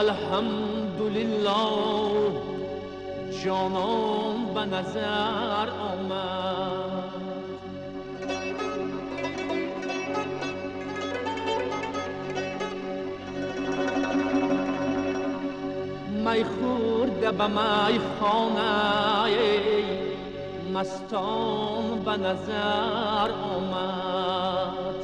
الحمدلله جانم به نظر آمد. می خورده به می خانه مستان به نظر آمد.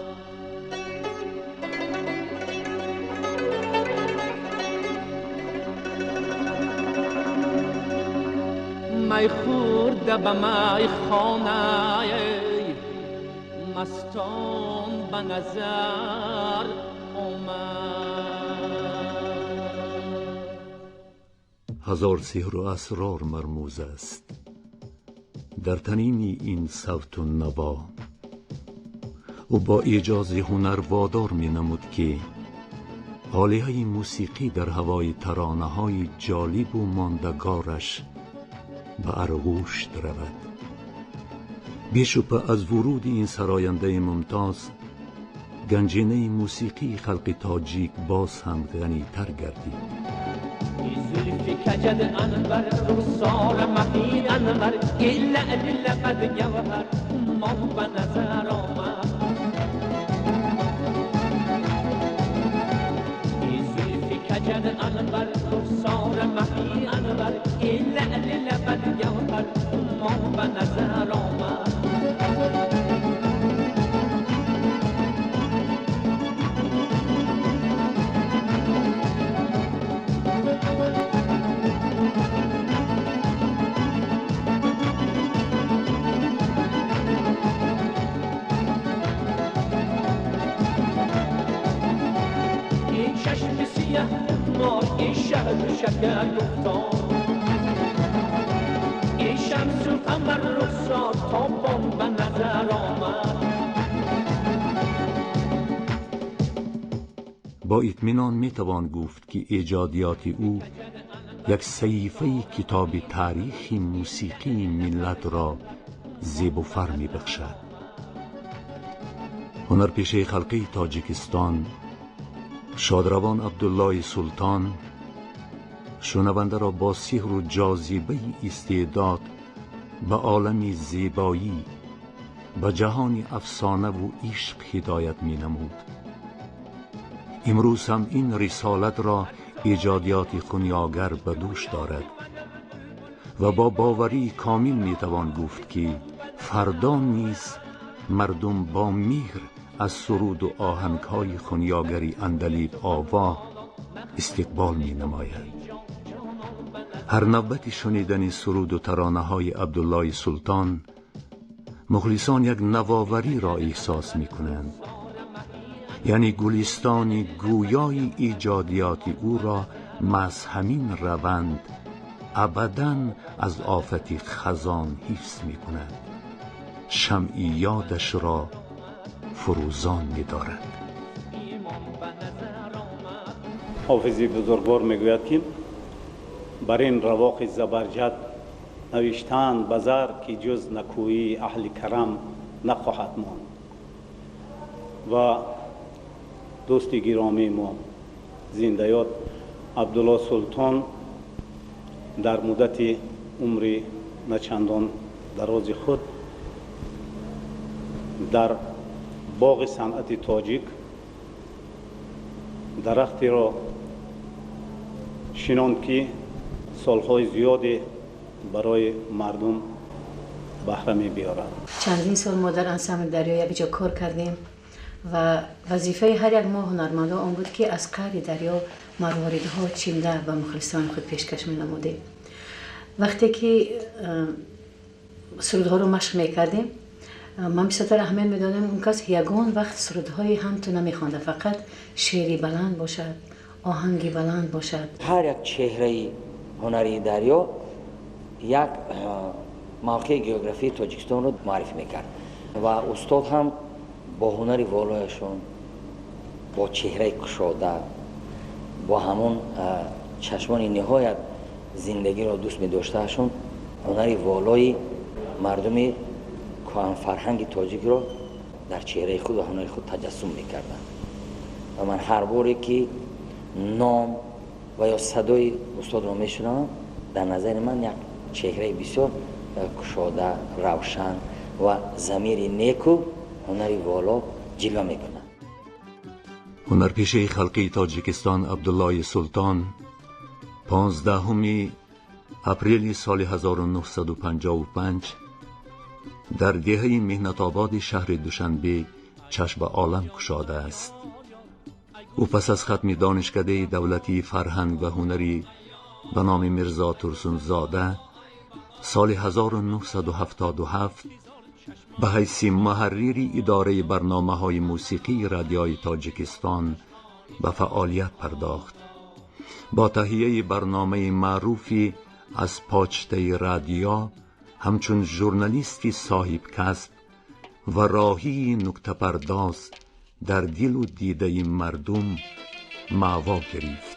می خورده به می خانه مستان به نظر آمد. هزار سحر و اسرار مرموز است در تنین این صوت و نوا. او با ایجاز هنر وادار می نمود که آلیه موسیقی در هوای ترانه های جالب و ماندگارش به ارغوش رود. بیشبه از ورود این سراینده ممتاز گنجینه موسیقی خلق تاجیک باز هم غنی تر گردید. زلفی کجد انور رخسار مهین انور لعل لقد جوهر ما به نظر آمد. زلفی کجد انور رخسار مهین انور لعل لقد جوهر ما به نظر آمد. این شهر شکر گفتان این شمس و قمر رخسار تابان به نظر آمد. با اطمینان می توان گفت که ایجادیات او یک صحیفه کتاب تاریخ موسیقی ملت را زیب و فر می بخشد. هنرپیشه خلقی تاجیکستان شادروان عبدالله سلطان شنونده را با سحر و جاذبه استعداد به عالم زیبایی، به جهان افسانه و عشق هدایت می نمود. امروز هم این رسالت را ایجادیات خونیاگر به دوش دارد و با باوری کامل می توان گفت که فردا نیز مردم با مهر از سرود و آهنگ‌های خونیاگری اندلیب آوا استقبال می نماید. هر نوبت شنیدن سرود و ترانه‌های عبدالله سلطان مخلصان یک نوآوری را احساس می کنند، یعنی گلستان گویای ایجادیات او را مز همین روند ابداً از آفت خزان حفظ می کنند، شمعی یادش را فروزان می دارد. حافظی بزرگوار می گوید که بر این رواق زبرجد نوشتند بزر که جز نکویی اهل کرم نخواهد ماند. و دوست گرامی ما زنده یاد عبدالله سلطان در مدت عمر نچندان دراز خود در باغ صنعت تاجیک درختی را شناند که سالهای زیادی برای مردم بهره می بیارد. چندین سال ما در انسمبل دریا یک جا کار کردیم و وظیفه هر یک ما هنرمندان آن بود که از قعر دریا مرواریدها چینده و مخلصان خود پیشکش می نمودیم. وقتی که سرودها رو مشق می کردیم من بسیار اهمیت می دادم اون کس یگان وقت سرودهای هم تو نمی خوانده، فقط شعری بلند باشد، آهنگی بلند باشد. هر یک چهره هنری دریا یک موقع گئوگرافی تاجیکستان رو معرفی میکرد و استاد هم با هنری والایشون، با چهره کشاده، با همون چشمان نهایت زندگی را دوست می داشتهشون هنری والای مردم کهن فرهنگ تاجیک را در چهره خود و هنر خود تجسم میکردن و من هر باری که نام و یا صدای استاد رو میشنوم، در نظر من یک چهره بسیار کشاده، روشن و ضمیر نیک و هنری والا جلوه میکنه. هنرپیشه خلقی تاجیکستان عبدالله سلطان 15 اپریل سال 1955 در دهه مهنت آباد شهر دوشنبه چشم عالم گشاده است. او پس از ختم دانشکده دولتی فرهنگ و هنری به نام میرزا ترسون زاده سال 1977 به حیث محرری اداره برنامه‌های موسیقی رادیوی تاجیکستان به فعالیت پرداخت. با تهیه برنامه معروفی از پاچته رادیو همچون ژورنالیستی صاحب کسب و راهی نکته پرداز در دل و دیده مردم معوا گرفت.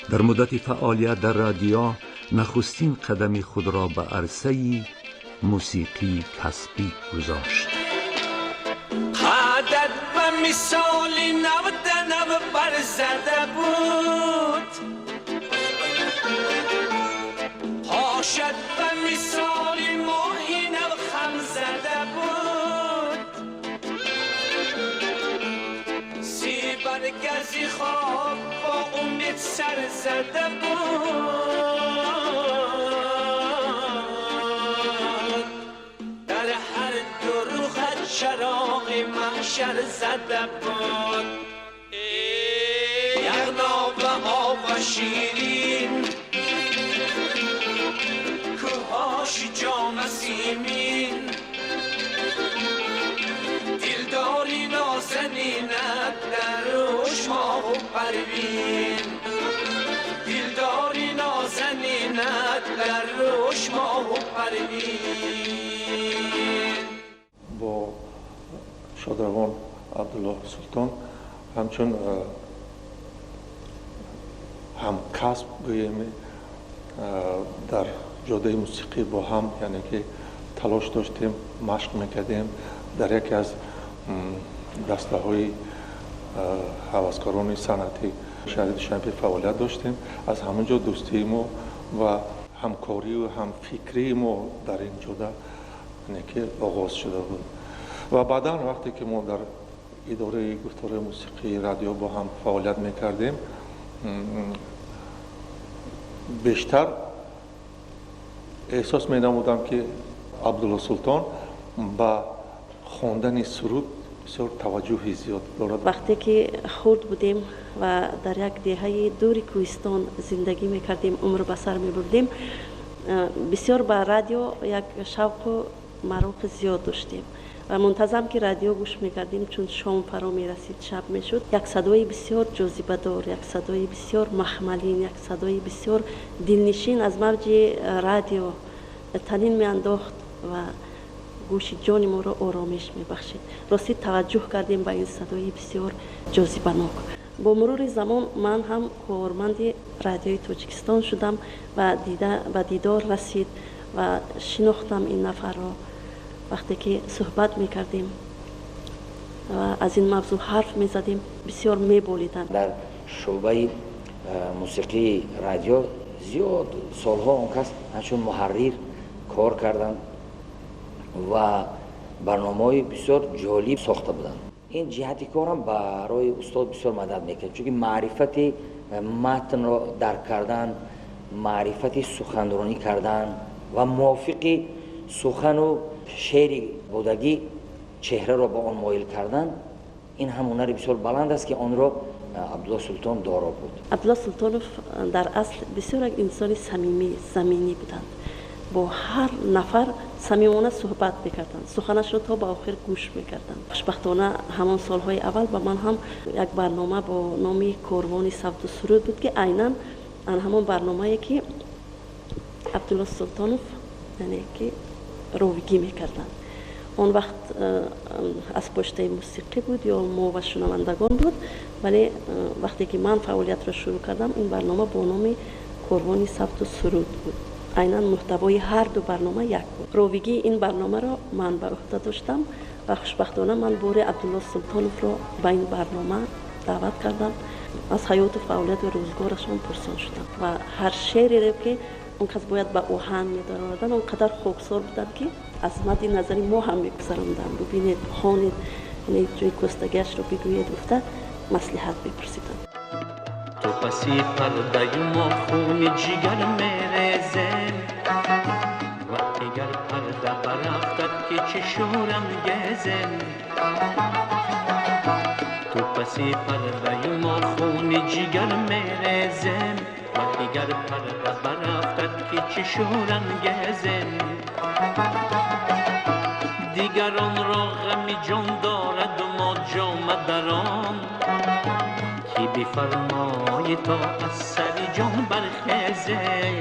در مدت فعالیت در رادیو نخستین قدم خود را به عرصه موسیقی کسبی گذاشت. عادت و مثالی نو برزده بود، پاشد و مثالی ماهی نو خم زده بود، سی برگزی خواب با امید سر زده بود، در هر دروغت چراغ محشر زده بود. یغنا و آب و شیرین، کوهاش جام سیمین، دلداری نازنینت در روش ماه و پروین، دلداری نازنینت در روش ماه و پروین. با شادروان عبدالله سلطان همچون هم کسب گوییم در جاده موسیقی با هم، یعنی که تلاش داشتیم، مشق میکردیم، در یکی از دسته های هوسکاران صنعتی شهر دوشنبه فعالیت داشتیم. از همونجا دوستی ما و همکاری و هم فکری ما در این جاده یعنی که آغاز شده بود و بعدا وقتی که ما در اداره گفتار موسیقی رادیو با هم فعالیت میکردیم، بیشتر احساس می نمودم که عبدالله سلطان با خواندن سرود بسیار توجه زیاد دارد. وقتی که خرد بودیم و در یک دهه دور کوهستان زندگی میکردیم، عمر به سر میبردیم، بسیار با رادیو یک شوق و معروف زیاد داشتیم و منتظم که رادیو گوش میکردیم. چون شام فرا میرسید، شب میشد، یک صدای بسیار جاذبه دار، یک صدای بسیار مخملین، یک صدای بسیار دلنشین از موج رادیو تنین میانداخت و گوش جان ما را آرامش میبخشید. راستی توجه کردیم به این صدای بسیار جاذبه ناک. با مرور زمان من هم کارمند رادیوی تاجیکستان شدم و دیدار رسید و شناختم این نفر را. وقتی که صحبت میکردیم و از این موضوع حرف میزدیم، بسیار میبولیدن. در شعبه موسیقی رادیو زیاد سالها اون کس همچون محرر کار کردن و برنامه‌های بسیار جالب ساخته بودن. این جهتی کارم برای استاد بسیار مدد میکرد، چون معرفت متن را درک کردن، معرفت سخنرانی کردن و موافق سخن و شعر بودگی چهره را با آن مایل کردن، این هم هنر بسیار بلند است که آن را عبدالله سلطان دارا بود. عبدالله سلطانوف در اصل بسیار یک انسان صمیمی، زمینی بودند. با هر نفر صمیمانه صحبت میکردند، سخنش را تا به آخر گوش میکردند. خوشبختانه همان سالهای اول به من هم یک برنامه با نام کاروان صوت و سرود بود که عیناً همون برنامه‌ای که عبدالله سلطانوف یعنی که راویگی میکردند. اون وقت از پشته موسیقی بود یا ما و شنوندگان بود، ولی وقتی که من فعالیت را شروع کردم، این برنامه با نام کاروان صوت و سرود بود. عیناً محتوای هر دو برنامه یک بود. راویگی این برنامه را من بر عهده داشتم و خوشبختانه من بار عبدالله سلطانوف را به این برنامه دعوت کردم، از حیات و فعالیت و روزگارشون پرسان شدم و هر شعری رو که اون کس باید به اوهن می‌دارادن اونقدر خوکسار بودن که از مد نظری ما هم می‌گذراندن. ببینید خوانید، یعنی جوی کستگیش رو بگوید گفته مصلحت بپرسیدن. تو پسی پرده ما خون جگر میرزه و اگر پرده برفتد که چه شورم گزن. تو پسی پرده ما خون جگر میرزه و اگر پرده برفتد که چه شورم گزن. دیگران را غمی جان دارد و ما جام دران کی بفرمای تا از سر جان برخیزه.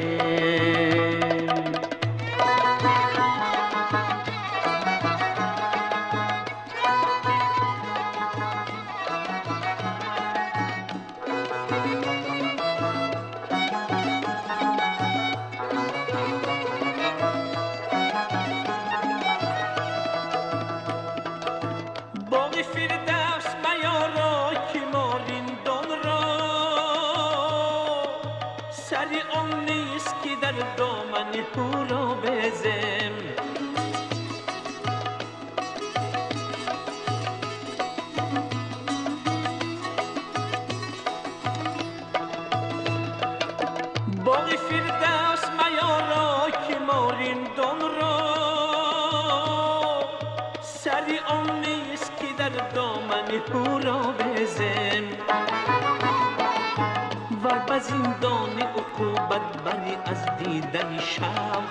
زندان عقوبت بری از دیدن شب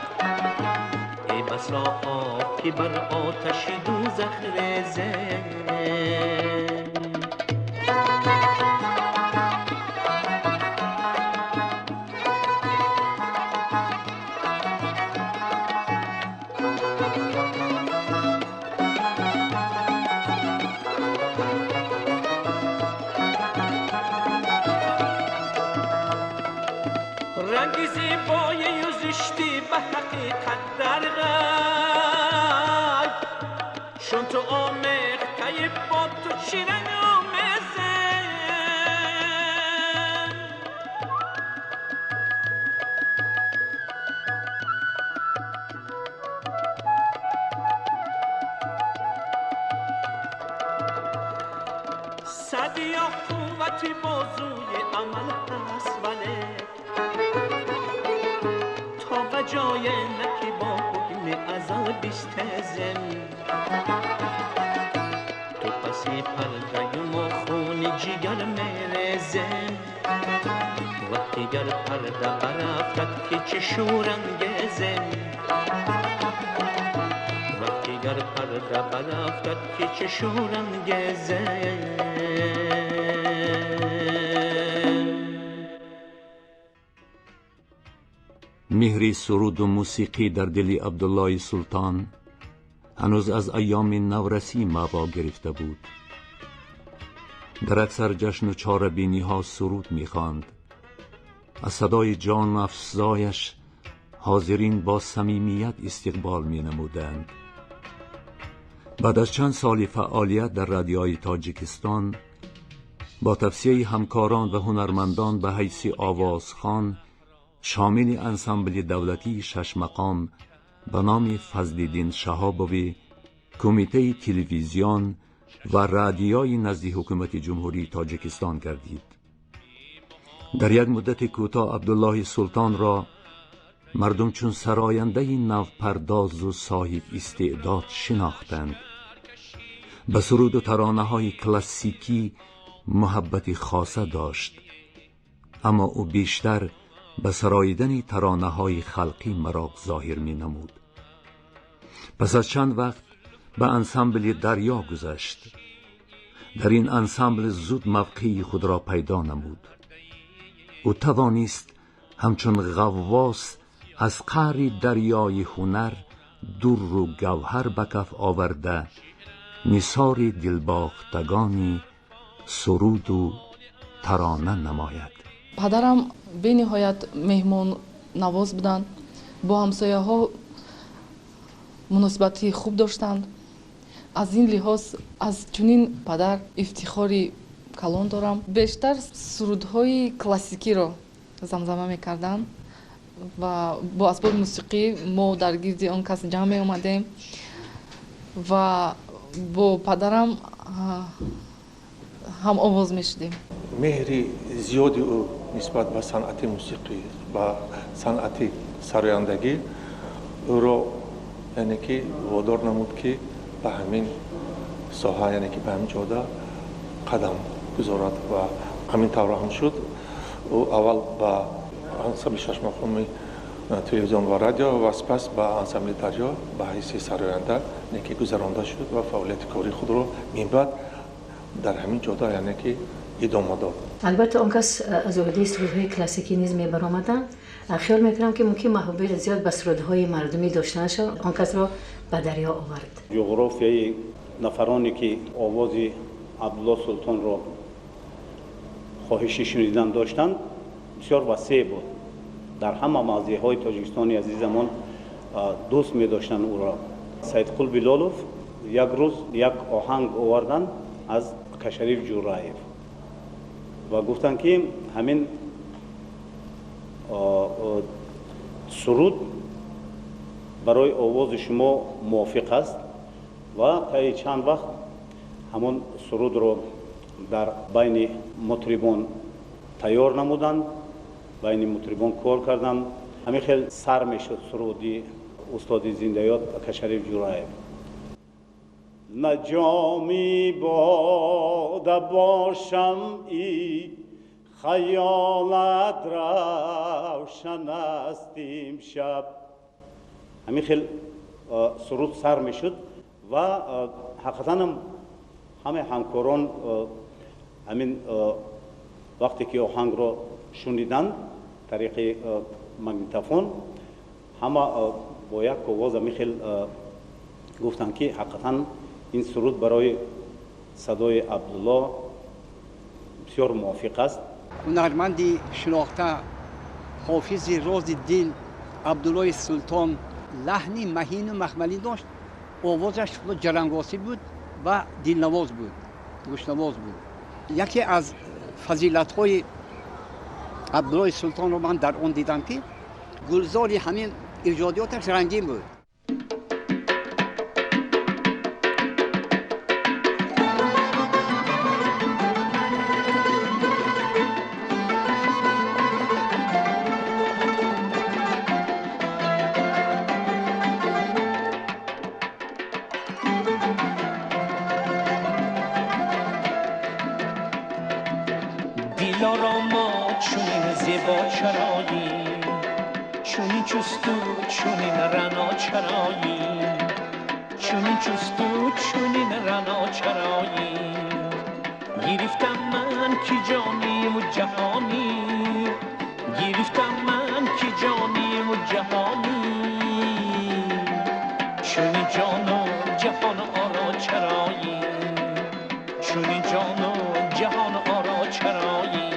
ای بسا آب که بر آتش دوزخ ریزه. رنگی زیبای و زشتی به حقیقت در غیب چون تو آمیخته با تو چی رنگ آمیزه. صدی یا قوتی بازوی عمل هست ولی جای نکی با حکم ازل بیستزم. تو پسی پرده ما خون جگر میرزم و اگر پرده برفتد که چه شورانگیزم. و اگر پرده برفتد که چه شورانگیزم. مهری سرود و موسیقی در دل عبدالله سلطان هنوز از ایام نورسی ماوا گرفته بود. در اکثر جشن و چاره‌بینی ها سرود می‌خواند. از صدای جان افزایش حاضرین با صمیمیت استقبال می‌نمودند. بعد از چند سال فعالیت در رادیوی تاجیکستان با توصیه همکاران و هنرمندان به حیث آوازخوان شامل انسامبل دولتی 6 مقام به نام فضل‌الدین شهابوی کمیته تلویزیون و رادیوی نزد حکومت جمهوری تاجیکستان گردید. در یک مدت کوتاه عبدالله سلطان را مردم چون سراینده نوپرداز و صاحب استعداد شناختند. به سرود و ترانه‌های کلاسیکی محبت خاصه داشت، اما او بیشتر به سراییدن ترانه‌های خلقی مراغ ظاهر می نمود. پس از چند وقت به انسامبل دریا گذشت. در این انسامبل زود موقعی خود را پیدا نمود. او توانست همچون غواص از قعر دریای هنر در و گوهر به کف آورده نثار دلباختگانی سرود و ترانه نماید. پدرم به نهایت مهمان نواز بودند. با همسایه ها مناسبتی خوب داشتند. از این لحاظ از چنین پدر افتخاری калон дорам. Бештар сурудҳои классикиро замзама мекарданд ва бо асбоби мусиқӣ мо дар гирди он кас ҷамъ меомадем ва бо падарам ҳам овоз мешудем. меҳри зиёди ӯ нисбат ба санъати мусиқӣ ба санъати сарояндагӣ ӯро яъне ки водор намуд ки ба ҳамин соҳа яъне ки ба ҳамин ҷода қадам гузорад ва ҳамин тавра ҳам шуд. ӯ аввал ба ансамбли шашмахоми телевизион ва радио ва сипас ба ансамбли дарё ба ҳайси сароянда яъне ки гузаронда шуд ва фаъолияти кори худро минбаъд дар ҳамин ҷода яъне ки идома дод. албатта он кас аз оидаи сурудҳои классикӣ низ мебаромаданд. хиёл мекунам ки мумкин маҳбубияти зиёд ба сурудҳои мардумӣ доштанашон он касро ба дарё овард. ҷуғрофияи нафароне ки овози абдулло султонро хоҳиши шунидан доштанд бисёр васеъ буд. дар ҳама мавзеъҳои тоҷикистони азизамон дӯст медоштанд ӯро. саидқул билолов як рӯз як оҳанг оварданд аз кашариф ҷурраев ва гуфтанд ки ҳамин суруд барои овози шумо мувофиқ аст ва таи чанд вақт ҳамон сурудро дар байни мутрибон тайёр намуданд, байни мутрибон кор карданд. ҳамин хел сар мешуд суруди устоди зиндаёд кашариф ҷурраев. на ҷоми бода бошам и хаёлат равшан аст имшаб. ҳамин хел суруд сар мешуд ва ҳақиқатан ҳамаи ҳамкорон ҳамин вақте ки оҳангро шуниданд тариқи магнитофон ҳама бо як овоз ҳамин хел гуфтанд ки ҳақиқатан ин суруд барои садои абдулло бисёр мувофиқ аст. ҳунарманди шинохта ҳофизи рози дил абдуллои султон лаҳни маҳину махмалӣ дошт. овозаш ҷарангоси буд ва дилнавоз буд, гӯшнавоз буд. яке аз фазилатҳои абдуллои султонро ман дар он дидам ки гулзори ҳамин иҷодиёташ рангин буд. دلارا ما چونین زیبا چرایی چونین چستو چونین رنا چرایی چونین چستو چونین رنا چرایی گرفتم من کی جانی و جهانی گرفتم من کی جانی و جهانی چونین جان و جهان آرا چرایی چونین جان و جهان آرا چرایی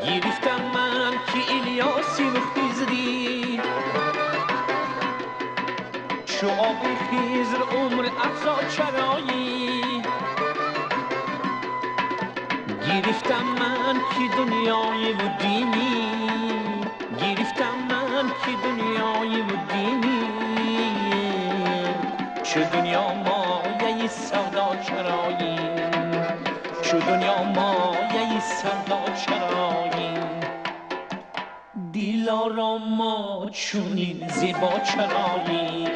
گرفتم من که الیاسی و خیزری چو آب خیزر عمر افزا چرایی گرفتم من که دنیای و دینی گرفتم من که دنیای و دینی چو دنیا مایه سودا چرایی چو دنیا مایه سودا چرایی دلارا ما چونین زیبا چرایی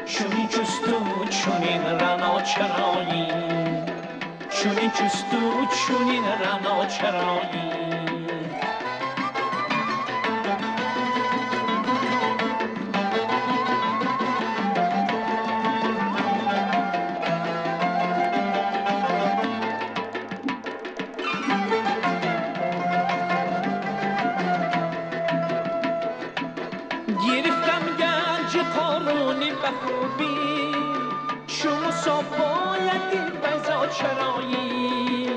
چونین چستو چونین رنا چرایی چونین چستو چونین رنا چرایی گرفتم گنج قارونی به خوبی چون صبح چرایی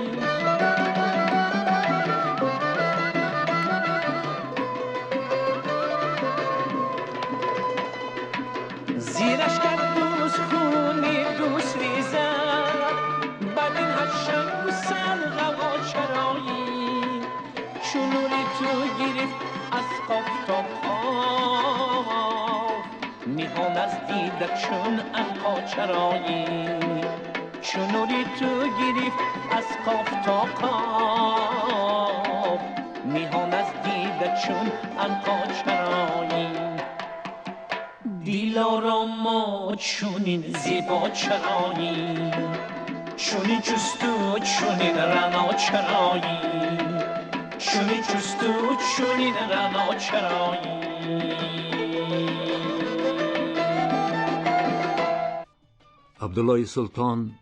زیرش کرد دوست خونی دوست ریزد بعد این هشنگ و سلغوا چرایی چونوری تو گرفت از قاف تا قاف میهان از دیدت چون عنقا چرایی چونوری تو گرفت از قاف تا قاف میهان از دیدت چون عنقا چرایی دیلارا ما چونین زیبا چرایی چونین جستو چونین رنا چرایی چونین جستو چونین رنا چرایی عبدالله سلطان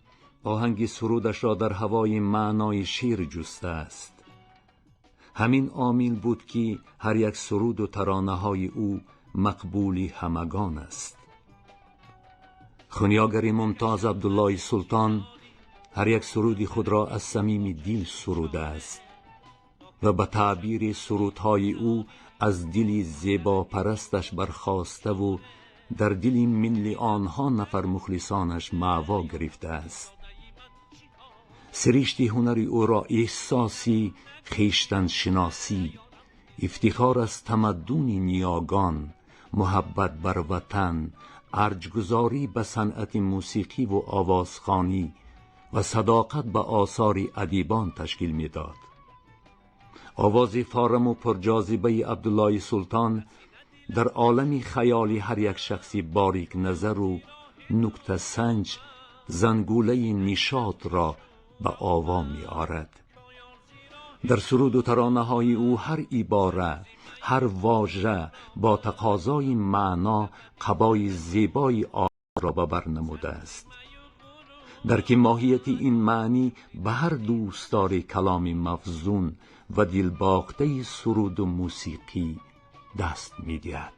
آهنگ سرودش را در هوای معنای شعر جسته است. همین عامل بود که هر یک سرود و ترانه های او مقبولی همگان است. خونیاگر ممتاز عبدالله سلطان هر یک سرودی خود را از صمیم دل سروده است و به تعبیر سرودهای او از دلی زیبا پرستش برخاسته و در دل میلیون ها نفر مخلصانش معوا گرفته است. سرشت هنر او را احساسی، خویشتن شناسی، افتخار از تمدن نیاگان، محبت بر وطن، ارجگذاری به صنعت موسیقی و آوازخوانی و صداقت به آثار ادیبان تشکیل میداد. آواز فارم و پرجاذبه عبدالله سلطان در عالم خیالی هر یک شخصی باریک نظر و نکته سنج زنگوله نشاط را به آوا می آرد. در سرود و ترانه های او هر عباره، هر واژه با تقاضای معنا قبای زیبای آن را به بر نموده است. در که ماهیت این معنی به هر دوستدار کلام مفزون و دلباخته سرود و موسیقی دست می دهد.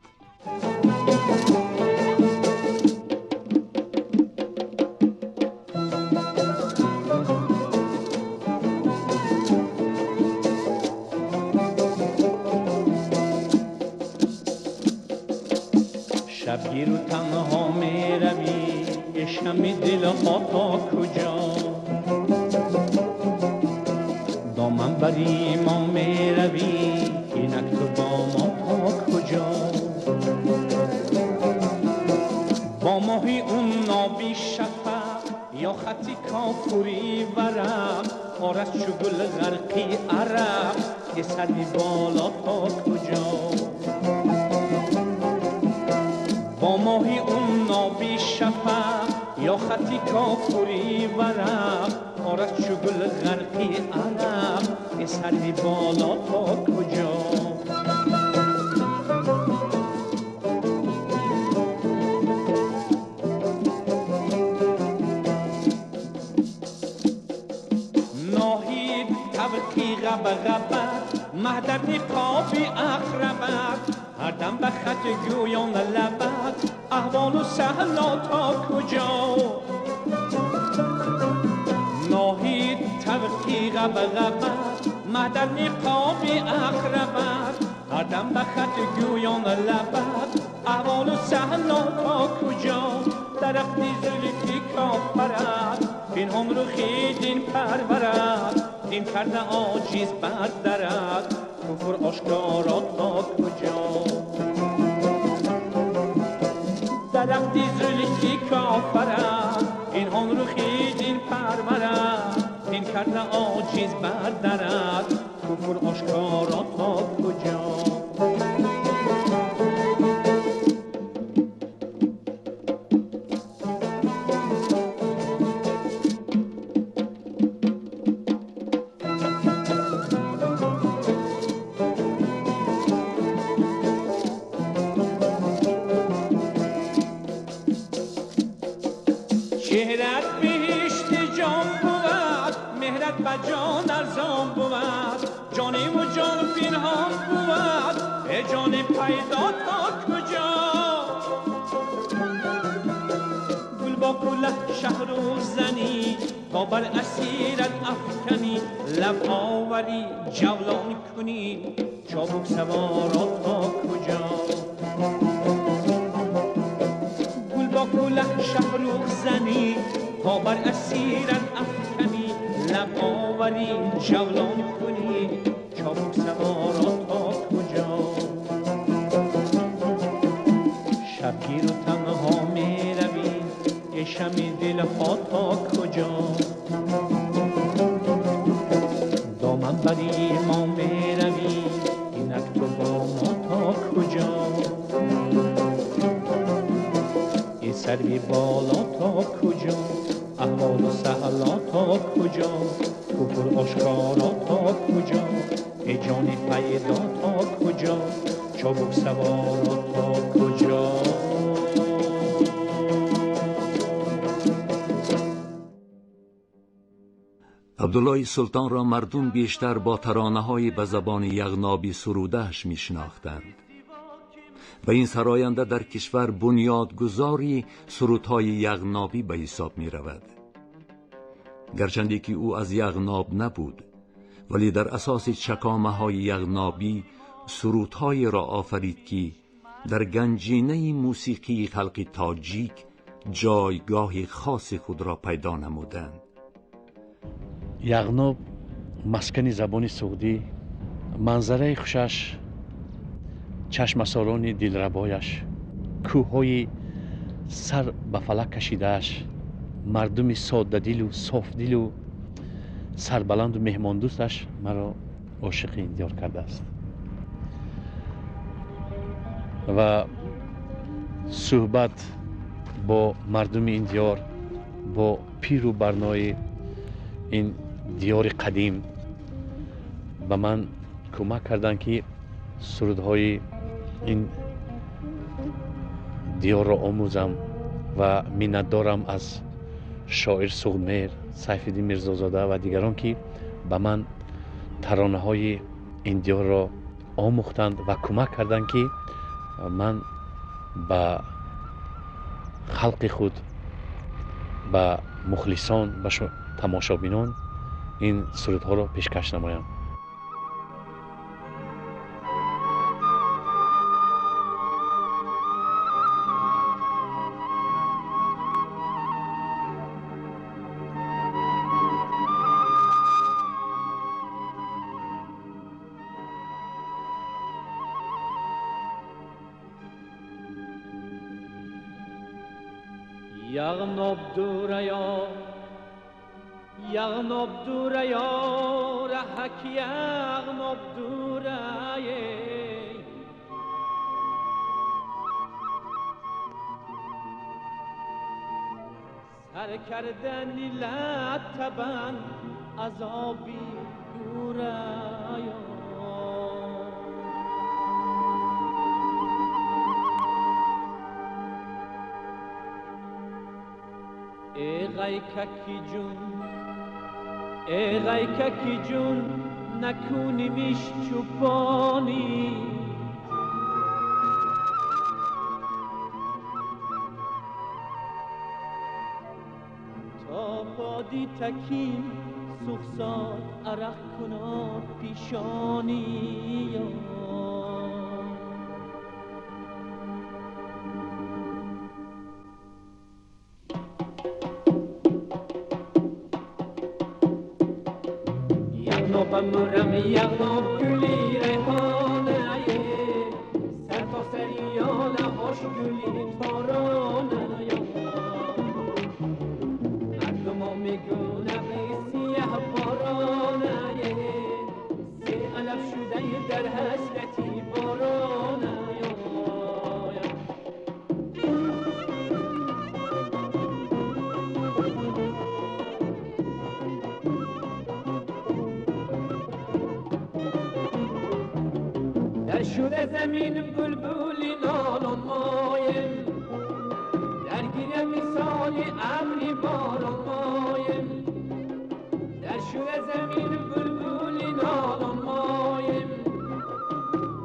شبگیر و تنها می روی شمی دل ها تا کجا دامن بری ما می روی اینک تو با ما تا کجا با ماهی اون نابی شفق یا خطی کافوری ورق آرز چو گل غرقی عرق یه سری بالا تا کجا با ماهی اون نابی شفق یا خطی کافوری ورق آرز چو گل غرقی عرق یه سری بالا تا کجا ناهید طبقی غبغبت مهدر نقابی اقربت هر دم به خط گویان لبت احوال و سهلا تا کجا ناهید طبقی غبغبت مهدر نقابی اقربت هر دم به خط گویان لبت احوال و سهلا تا کجا درختی زلفی کافرت پنهان رو خیدین پرورد دین کرده عاجز بردرد کفر آشکارا تا کجا درختی زلفی کافرت پنهان رو خیدین پرورد دین کرده عاجز بردرد کفر آشکارا تا کجا چهرت بهشت جان بود مهرت به جان ارزان بود جانی و جان پنهان بود ای جان پیدا تا کجا گل با گل شهر و زنی تا بر اسیرت افکنی لب آوری جولان کنی چابک سوارا تا کجا گل با کله شهروخ زنی تا بر اسیرت افکنی لب آوری جولان کنی چابک سوارا تا کجا شبگیر و تنها می روی ای شمی دل ها تا کجا دامن بری ما می روی اینک تو با ما تا کجا ای سروی بالا تا کجا احوال و سهلا تا کجا کفر آشکارا تا کجا ای جان پیدا تا کجا چابک سوارا تا کجا عبدالله سلطان را مردم بیشتر با ترانه‌های به زبان یغنابی سروده‌اش می‌شناختند و این سراینده در کشور بنیادگذاری سرودهای یغنابی به حساب می‌رود. گرچندی که او از یغناب نبود ولی در اساس چکامه‌های یغنابی سرودهایی را آفرید که در گنجینه موسیقی خلق تاجیک جایگاه خاص خود را پیدا نمودند. یغناب مسکن زبان سعودی، منظره خوشش، چشمساران دلربایش، کوههای سر به فلک کشیدهش، مردم ساده دل و صاف دل و سربلند و مهمان دوستش مرا عاشق این دیار کرده است و صحبت با مردم این دیار، با پیر و برنای این دیار قدیم به من کمک کردند که سرودهای این دیار را آموزم و منت دارم از شاعر سغدمهر، سیفالدین میرزازاده و دیگران که به من ترانه های این دیار را آموختند و کمک کردند که من به خلق خود، به مخلصان، به تماشابینان این سرودها را پیشکش نمایم. یغناب دوره یا رحک یغناب دوره سر کردنی لطبن عذابی دوره ای غیککی جون نکنیمش چوبانی تا بادی تکیم سخسار عرق کنار پیشانی بمرم یغناب گلی ریحانه سر تا سریال هاش گلی تارانه مردم ها میگونه سیه بارانه سی علف شده در حسرتی بارانه شده زمین بلبلی نالان مایم درگیر مثال ابری باران مایم در شده زمین بلبلی نالان مایم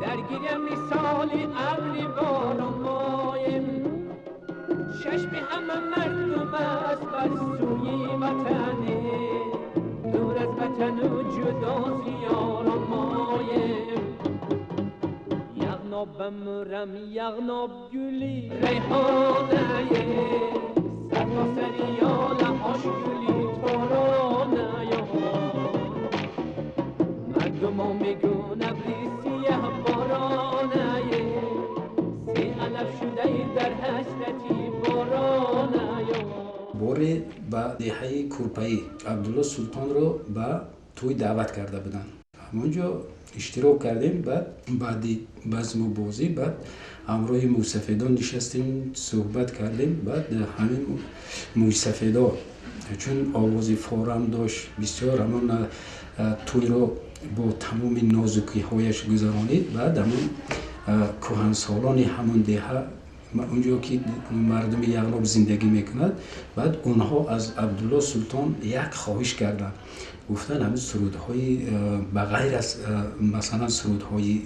درگیر مثال ابری باران مایم چشم همه مردم است بر سوی وطنه تن و جدا زیاران مایم یغناب بمرم یغناب گلی ریحانه سرتا سریال هاش گلی تارانه مردم ها میگون ابری سیه بارانه سی علف شده در حسرتی بارانه باره با دهه کورپایی عبدالله سلطان رو با توی دعوت کرده بودن همونجا اشتراک کردیم بعدی بزم و بازی بعد همراه موسفیدان نشستیم صحبت کردیم بعد همین موسفیدا چون آواز فارم داشت بسیار همون توی رو با تمام نازکی هایش گذرانید بعد همون کهنسالان همون دهه اونجا که مردم یغناب زندگی میکند بعد اونها از عبدالله سلطان یک خواهش کردن گفتن همین سرودهای بغیر از مثلا سرودهای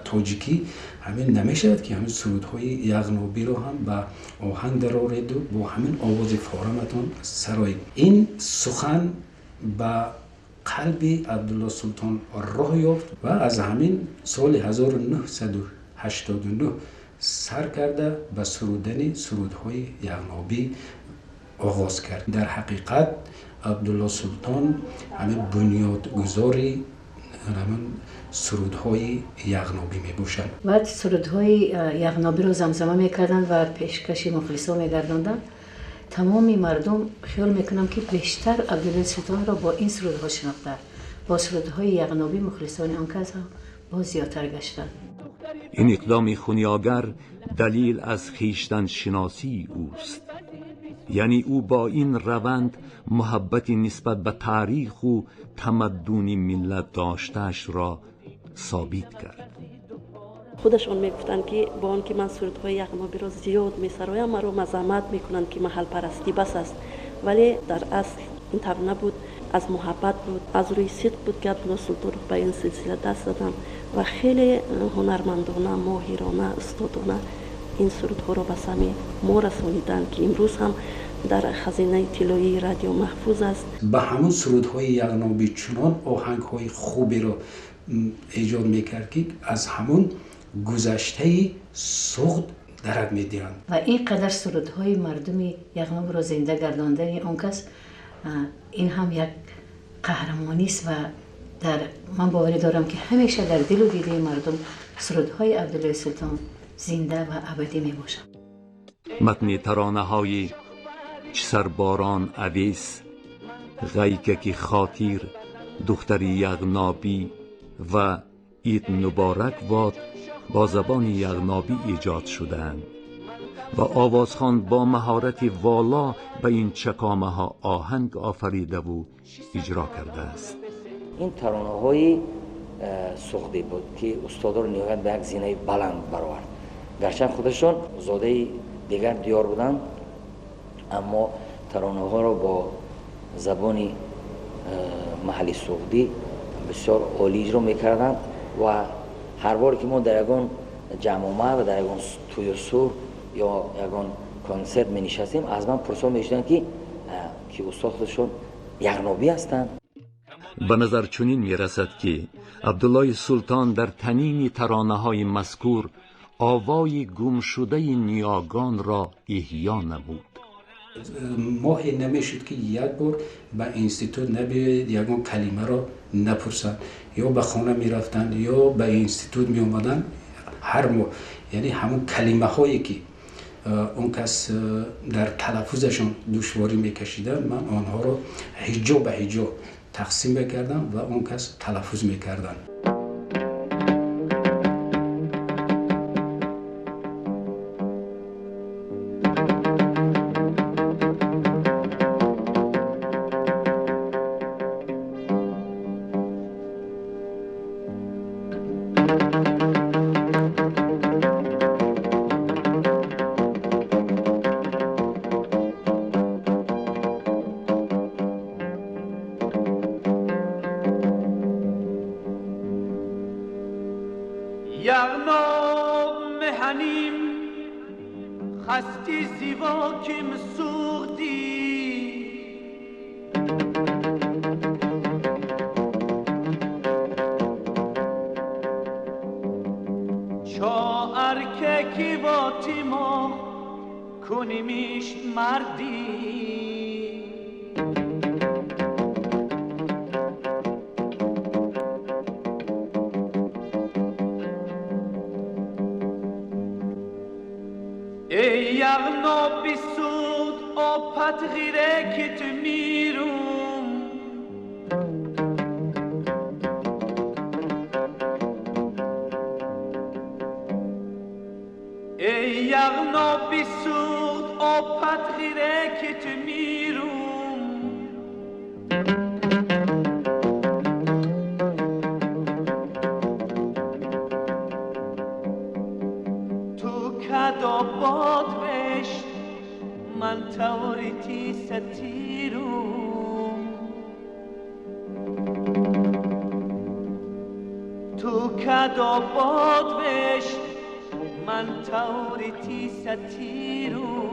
تاجیکی همین نمیشد که همین سرودهای یغنابی رو هم با آهنگ درآورید و با همین آواز فارمتون سرایید. این سخن با قلب عبدالله سلطان راه یافت و از همین سال 1989 سر کرده به سرودن سرودهای یغنابی آغاز کرد. در حقیقت عبدالله سلطان همین بنیادگذاری همین سرودهای یغنابی می باشند. بعد سرودهای یغنابی رو زمزمه میکردن و پیشکش مخلصا میگرداندن. تمامی مردم خیال میکنم که بیشتر عبدالله سلطان را با این سرودها شناخته، با سرودهای یغنابی مخلصان آن کس هم با زیادتر گشتن. این اقدام خونیاگر دلیل از خویشتن شناسی اوست، یعنی او با این روند محبتی نسبت به تاریخ و تمدن ملت داشتهش را ثابت کرد. خودشون میگفتن که با آن که من سرودهای یغنابی را زیاد میسرایم مرا مذمت میکنند که محل پرستی بس است، ولی در اصل این طور نبود، از محبت بود، از روی صدق بود که عبدالله سلطان به این سلسله دست دادن و خیلی هنرمندانه، ماهرانه، استادانه این سرودها را به سمع ما رسانیدن که امروز هم در خزینه طلایی رادیو محفوظ است. با همون سرودهای یغنابی چنان آهنگهای خوبی را ایجاد میکرد که از همون گذشته سوخت درک میدیدند و اینقدر سرودهای مردم یغناب را زنده گرداندن اون کس، این هم یک قهرمانی است و من باوری دارم که همیشه در دل و دیده مردم سرودهای عبدالله سلطان زنده و ابدی می باشند. متن ترانه های سرباران اویس، غیکک خاطیر، دختری یغنابی و عید مبارک واد با زبان یغنابی ایجاد شدند و آوازخوان با مهارت والا به این چکامه ها آهنگ آفریده و اجرا کرده است. این ترانه های سختی بود که استادا رو نهایت به یک زینه بلند برآورد. گرچه خودشون زاده دیگر دیار بودند، اما ترانه ها رو با زبان محلی سعودی بسیار عالی اجرا میکردند و هر بار که ما در یگان جمعه و در یگان توی سور یا یگان کنسرت می نشستیم از من پرسان میشدن که استاد خودشون یغنابی هستند. به نظر چنین می رسد که عبدالله سلطان در تنین ترانه های مذکور آوای گم شده نیاگان را احیا نمود. ماهی نمیشد که یک بار به اینستیتوت نبیاید یگان کلمه را نپرسند، یا به خانه می رفتند یا به اینستیتوت می اومدن هر ماه، یعنی همون کلمه هایی که اون کس در تلفظشون دشواری میکشیدن من آنها رو هجا به هجا تقسیم میکردم و اون کس تلفظ میکردن. یغناب مهنیم خستی زیبا که مسوختی تا ارککی با تیما کنیمیش مردی ای یغنا بیسود آپت غیره که تو میروم ای یغنا بیسود آپت غیره که تو میروم تو کدا باد بشت من توریتی ستیروم تو کدا باد بشت من توریتی ستیروم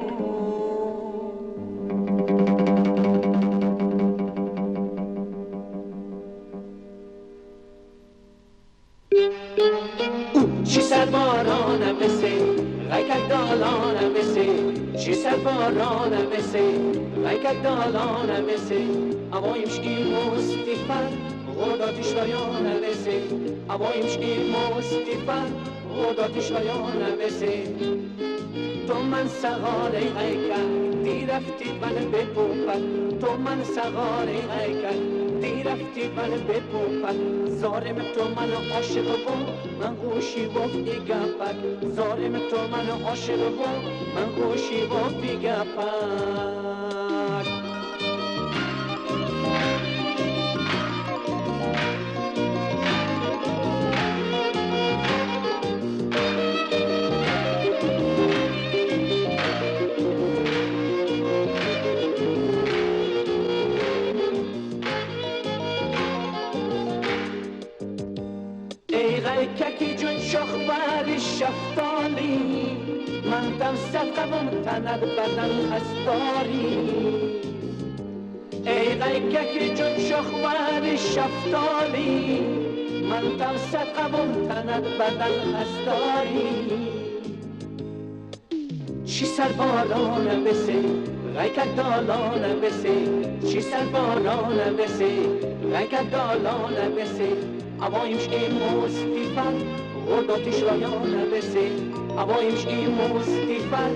چی سر بارانم بسی غیکک دالانم بسی چی سر بارانم بسی غیکک دالانم بسی اوایمش کی مستیفن غداتش رایانم بسی اوایمش کی مستیفن غداتش رایانم بسی تو من سغاره غیکک دی رفتی من بپوپک تو من سغاره غیکک دی رفتی من بپوپک زارم تو من عاشق بود من گوشی و بیگپک زارم تو من عاشق بود من گوشی و بیگپک غیککی جون شخبر شفتالی من دم سقمم تند بدن خستاری ای غیککی جون شخبر شفتالی من دم سقمم تند بدن خستاری چی سر بارانم بسی غیکک دالانم بسی چی سر بارانم بسی غیکک دالانم بسی اوایمش این مستیفن غداتش رایانه بسی اوایمش این مستیفن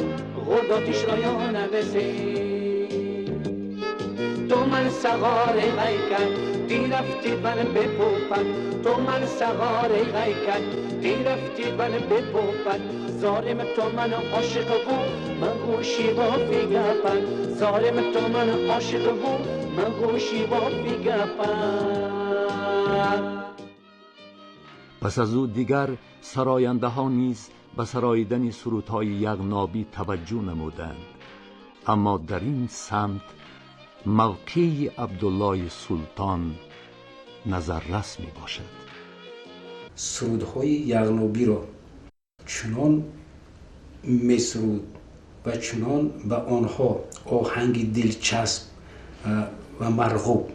غداتش رایانه بسی تو من سغاره غیکک دی رفتی من بپوپک تو من سغاره غیکک دی رفتی من بپوپک زارم تو من عاشق بود من گوشی با بیگپک زارم تو من عاشق بود من گوشی با بیگپک پس از او دیگر سراینده ها نیز به سراییدن سرودهای یغنابی توجه نمودند، اما در این سمت موقع عبدالله سلطان نظررس می باشد. سرودهای یغنابی را چنان می سرود و چنان به آنها آهنگ دلچسب و مرغوب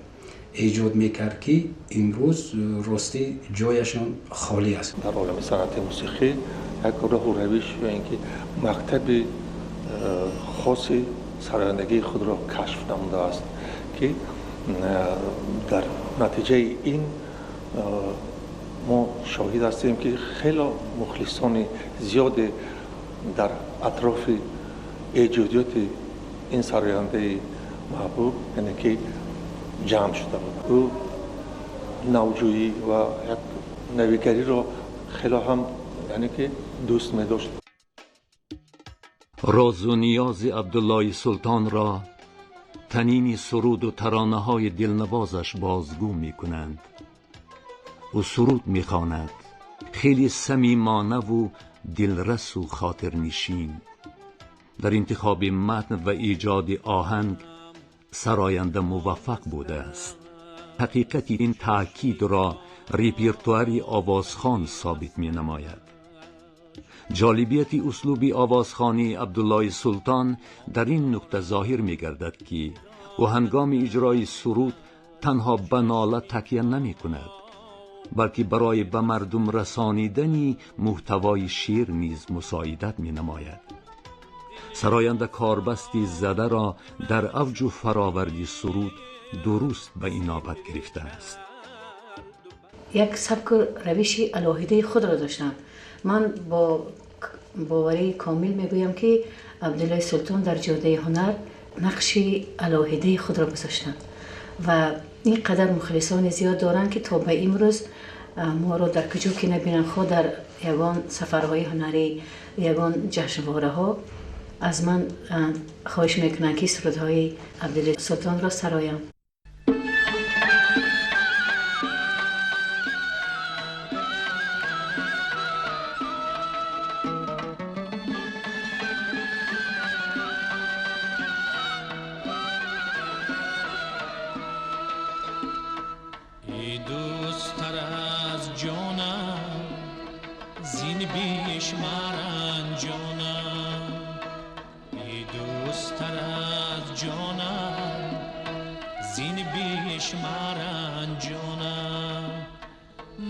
ایجاد میکرد که امروز راستی جایشان خالی است. در عالم صنعت موسیقی یک راه و روش یا اینکه مکتب خاصی سرایندگی خود را کشف نموده است که در نتیجه این ما شاهد هستیم که خیلی مخلصان زیاد در اطراف ایجادیات این سراینده محبوب یعنی که جمع شده بود. او نوجویی و یک نویگری را خیلی هم یعنی که دوست می داشت. راز و نیاز عبدالله سلطان را تنین سرود و ترانه های دلنوازش بازگو می کنند. او سرود می خواند، خیلی صمیمانه و دلرس و خاطر نشین. در انتخاب متن و ایجاد آهنگ سراینده موفق بوده است. حقیقت این تأکید را ریپرتواری آوازخوان ثابت می نماید. جالبیت اسلوب آوازخوانی عبدالله سلطان در این نکته ظاهر می گردد که او هنگام اجرای سرود تنها به ناله تکیه نمی کند، بلکه برای به مردم رسانیدن محتوای شعر نیز مساعدت می نماید. سراینده کاربستی زده را در اوج و فراوردی سرود درست به اینابت گرفته است. یک سبک روش الهیده خود را داشتند. من با باوری کامل میگویم که عبدالله سلطان در جاده هنر نقش الهیده خود را گذاشتند و این قدر مخلصان زیاد دارند که تا به امروز ما را در کجا که نبینن خود در یگان سفرهای هنری، یگان جشنواره ها از من خواهش میکنن که سرودهای عبدالله سلطان را سرایم.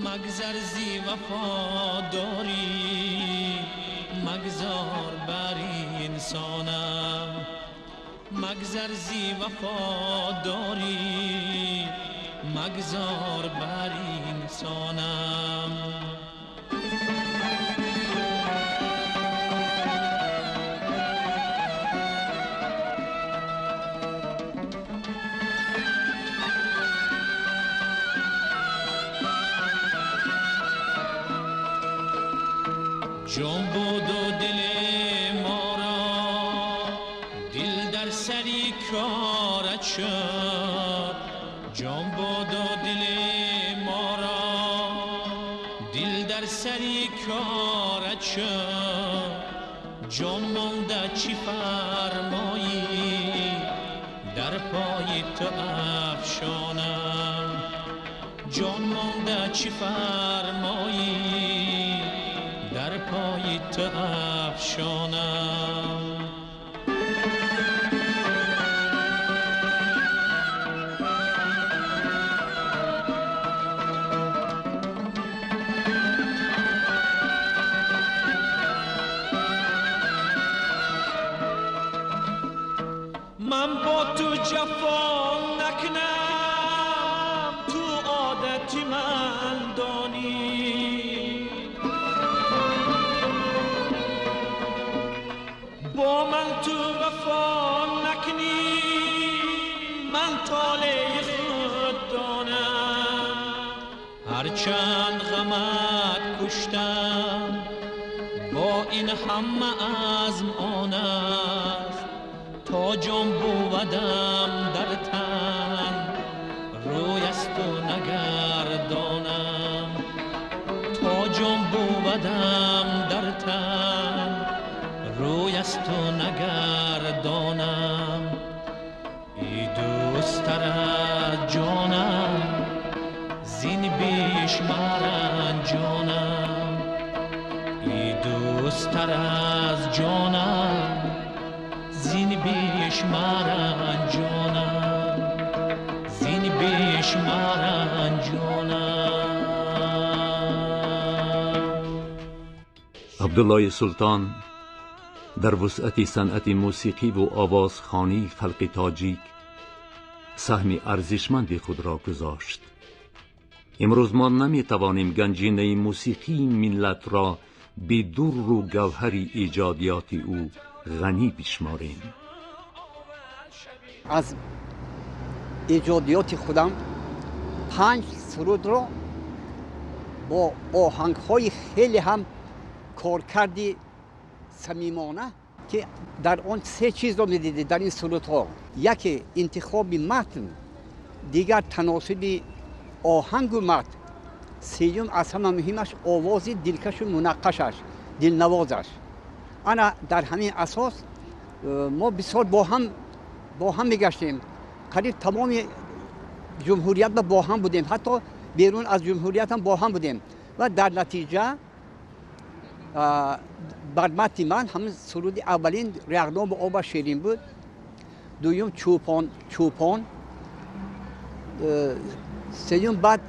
مگذر زی وفاداری مگذار بر انسانم، مگذر زی وفاداری مگذار بر انسانم. جان بود و دل ما را دل در سری کارت شد، جان بود و دل ما را دل در سری کارت شد. جان مانده چی فرمایی در پای تو افشانم، جان مانده چی فرمایی در پای تو افشانم. من با تو جفا نکنم، تو عادتی من دانی، با من تو وفا نکنی من طالع خود دانم. هرچند غمت کشتم با این همه عزم آن است، تا جان بودم در تن روی از تو نگردانم، تا جان بودم در تن روی از تو نگردانم. ای دوستر از جانم زین بیش مرنجانم، ای دوستر از جانم زین بیش مرنجانم، زین بیش مرنجانم. عبدالله سلطان در وسعت صنعت موسیقی و آوازخوانی خلق تاجیک سهم ارزشمند خود را گذاشت. امروز ما نمی توانیم گنجینه موسیقی ملت را به در و گوهر ایجادیات او غنی بشماریم. از ایجادیات خودم 5 سرود را با آهنگ‌های خیلی هم کارکردی صمیمانه که در آن 3 چیز را می‌دیدید در این سرودها. یکی انتخاب متن، دیگر تناسب آهنگ و متن، سوم از همه مهمش آواز دلکش و منقشش، دلنوازش. انا در همین اساس ما بسیار با هم میگشتیم، قریب تمام جمهوریت با هم بودیم، حتی بیرون از جمهوریت هم با هم بودیم و در نتیجه بر متن من همین سرود اولین رغنام آب شیرین بود، دوم چوپان، سوم بعد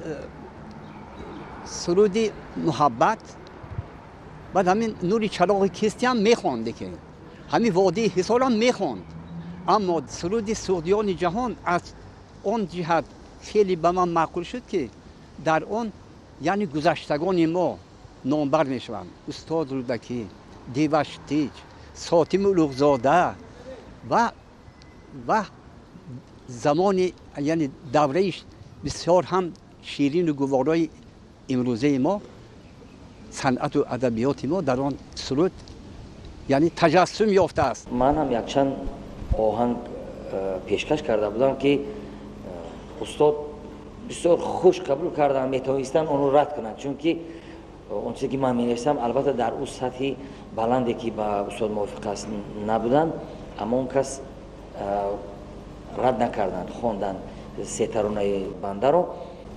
سرود محبت، بعد همین نوری چراغ کیستی هم میخوانده که همین وادی حصار هم میخواند. اما سرود سعدیان جهان از اون جهت خیلی به من معقول شد که در اون یعنی گذشتگان ما نامبر میشوند. استاد رودکی، دیوش تیج، ساتم الوغزاده و زمان یعنی دورهش بسیار هم شیرین و گوارای امروزه ما، صنعت و ادبیات ما در آن سرود یعنی تجسم یافته است. من هم یک چند آهنگ پیشکش کرده بودم که استاد بسیار خوش قبول کردن، میتونستن اونو رد کنند، چون که اون چیزی که من می‌نوشتم البته در اون سطحی بلندی که با استاد موافق است نبودن، اما اون کس رد نکردن، خواندن سه ترانه بنده رو.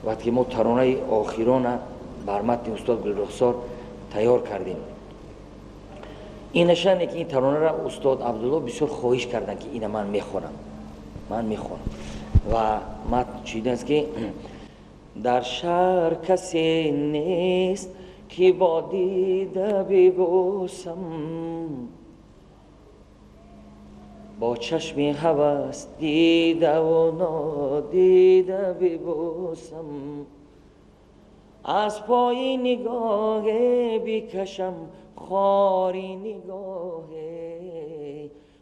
وقتی ما ترانه آخرانه بر متن استاد گلرخسار تیار کردیم، این نشانه که این ترانه را استاد عبدالله بسیار خواهش کردن که اینه من میخونم و متن چیده است که در شهر کسی نیست که با دیده ببوسم، با چشم هوس دیده و نادیده ببوسم، از پای نگاه بکشم خاری نگاه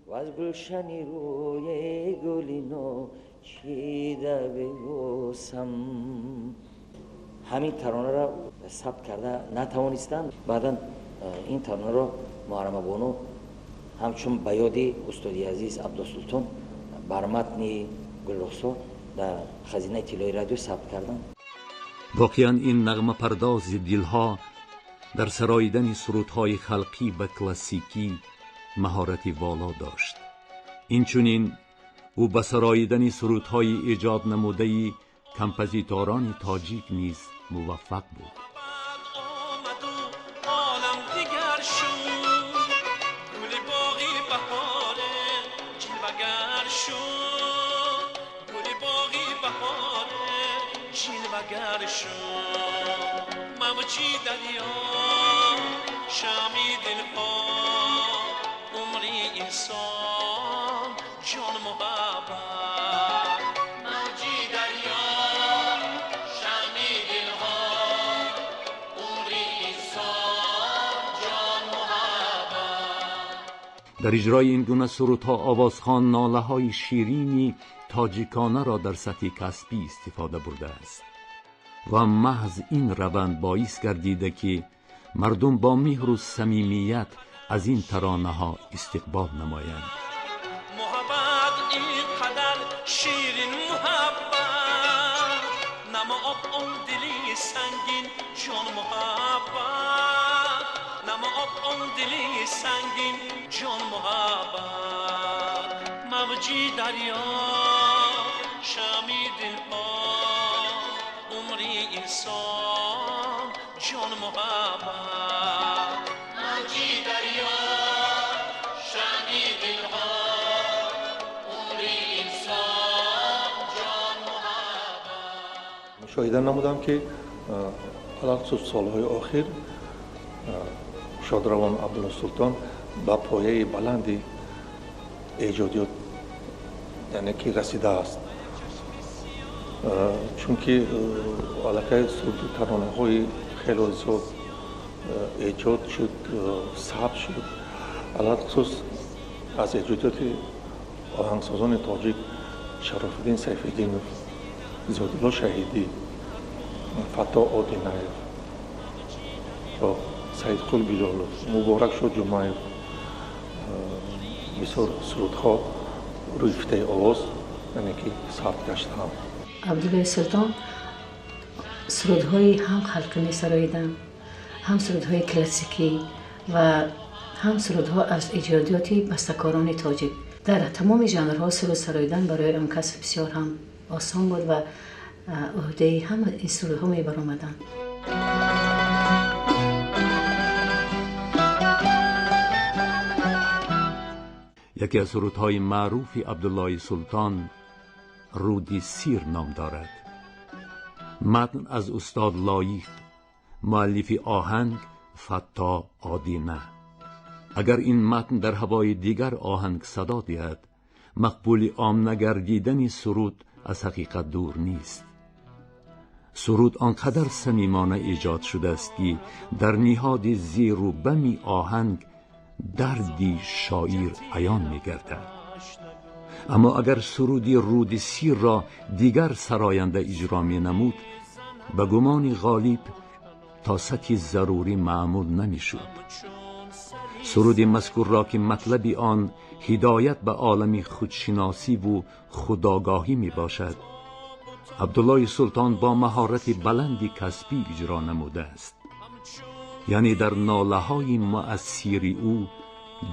و از گلشنی روی گلی نو چیده ببوسم. همین ترانه را ثبت کرده نتوانستند. بعدا این ترانه را محرم بانو همچون بیاد استادی عزیز عبدالسلطان بر متن گلرخسار در خزینه طلایی رادیو ثبت کردند. واقعا این نغمه پرداز دلها در سراییدن سرودهای خلقی به کلاسیکی مهارتی والا داشت. اینچنین او به سراییدن سرودهای ایجاد نموده کمپوزیتوران تاجیک نیز موفق بود. موجی دریا شامی دلها عمری انسان جان محبت، موجی دریا شامی دلها عمری انسان جان محبت. در اجرای این گونه سرودها آوازخوان ناله های شیرینی تاجیکانه را در سطح کسبی استفاده برده است و محض این روند باعث گردیده که مردم با مهر و صمیمیت از این ترانه ها استقبال نمایند. محبت اینقدر شیرین محبت، نما آب اون دلی سنگین جان محبت، نما آب اون دلی سنگین جان محبت، موجی دریا شامی دلها عمری انسان جان محبت، موجی دریا شامی دلها عمری انسان جان محبت. مشاهده نمودم که خصوص سالهای آخر شادروان عبدالسلطان با پایه بلندی ایجادیات یعنی که رسیده است، چون که علاقه سرود ترانه های خیلی زیاد ایجاد شد، ثبت شد. علاقه خصوص از ایجادیات آهنگسازان تاجیک شرافالدین سیفالدینوف، زیادالله شهیدی، فتا آدینایف و سید قل بیلالوف، مبارک شد جمعیف، بسیار سرودها روی فته آواز یعنی که ثبت گشته هم. عبدالله سلطان سرودهای هم خلقی می سراییدن، هم سرودهای کلاسیکی و هم سرودها از ایجادیات بسته‌کاران تاجیک. در تمام ژانرها سرود سراییدن برای آن کس بسیار هم آسان بود و عهده هم این سرودها می برآمدند. یکی از سرودهای معروف عبدالله سلطان رودی سیر نام دارد. متن از استاد لایق مؤلف آهنگ فتا آدینه. اگر این متن در هوای دیگر آهنگ صدا دهد، مقبول عام نگردیدن سرود از حقیقت دور نیست. سرود آنقدر صمیمانه ایجاد شده است که در نهاد زیر و بم آهنگ دردی شاعر عیان می گردد. اما اگر سرودی رود سیر را دیگر سراینده اجرا می نمود، به گمان غالب تا سطح ضروری معمول نمی شد. سرود مذکور را که مطلب آن هدایت به عالم خودشناسی و خودآگاهی می باشد، عبدالله سلطان با مهارت بلندی کسبی اجرا نموده است. یعنی در ناله های مؤثر او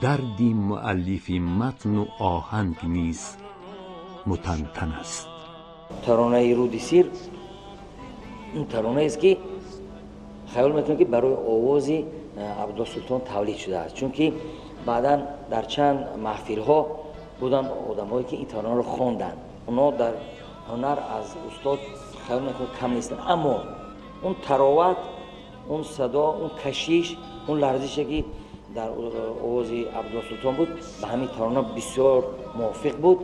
دردی مؤلف متن و آهنگ نیز متنتن است. ترانه رود سیر این ترانه است که خیال میکنم که برای آواز عبدالله سلطان تولید شده است، چون که بعدا در چند محفل ها بودن آدمایی که این ترانه رو خواندن. اونا در هنر از استاد خیال میکنم کم نیستن، اما اون تراوت، اون صدا، اون کشیش، اون لرزشی که در آواز عبدالله سلطان بود به همین ترانه بسیار موافق بود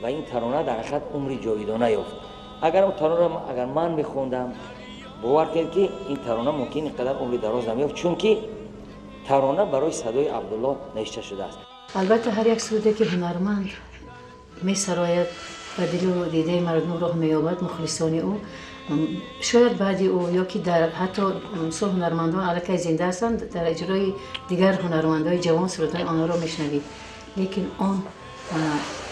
و این ترانه در حقیقت عمری جاویدانه یافت. اگر اون ترانه اگر من بخوندم، باور کنید که این ترانه ممکن اینقدر عمری دراز نمیافت، چون که ترانه برای صدای عبدالله نوشته شده است. البته هر یک سروده که هنرمند می‌سراید و دل و دیده مردم را می‌یابد، مخلصان او، شاید بعدی او یا که در حتی سو هنرمندان علاقه زنده هستند، در اجرای دیگر هنرمندای جوان سرودهای آنها را میشنوید، لیکن آن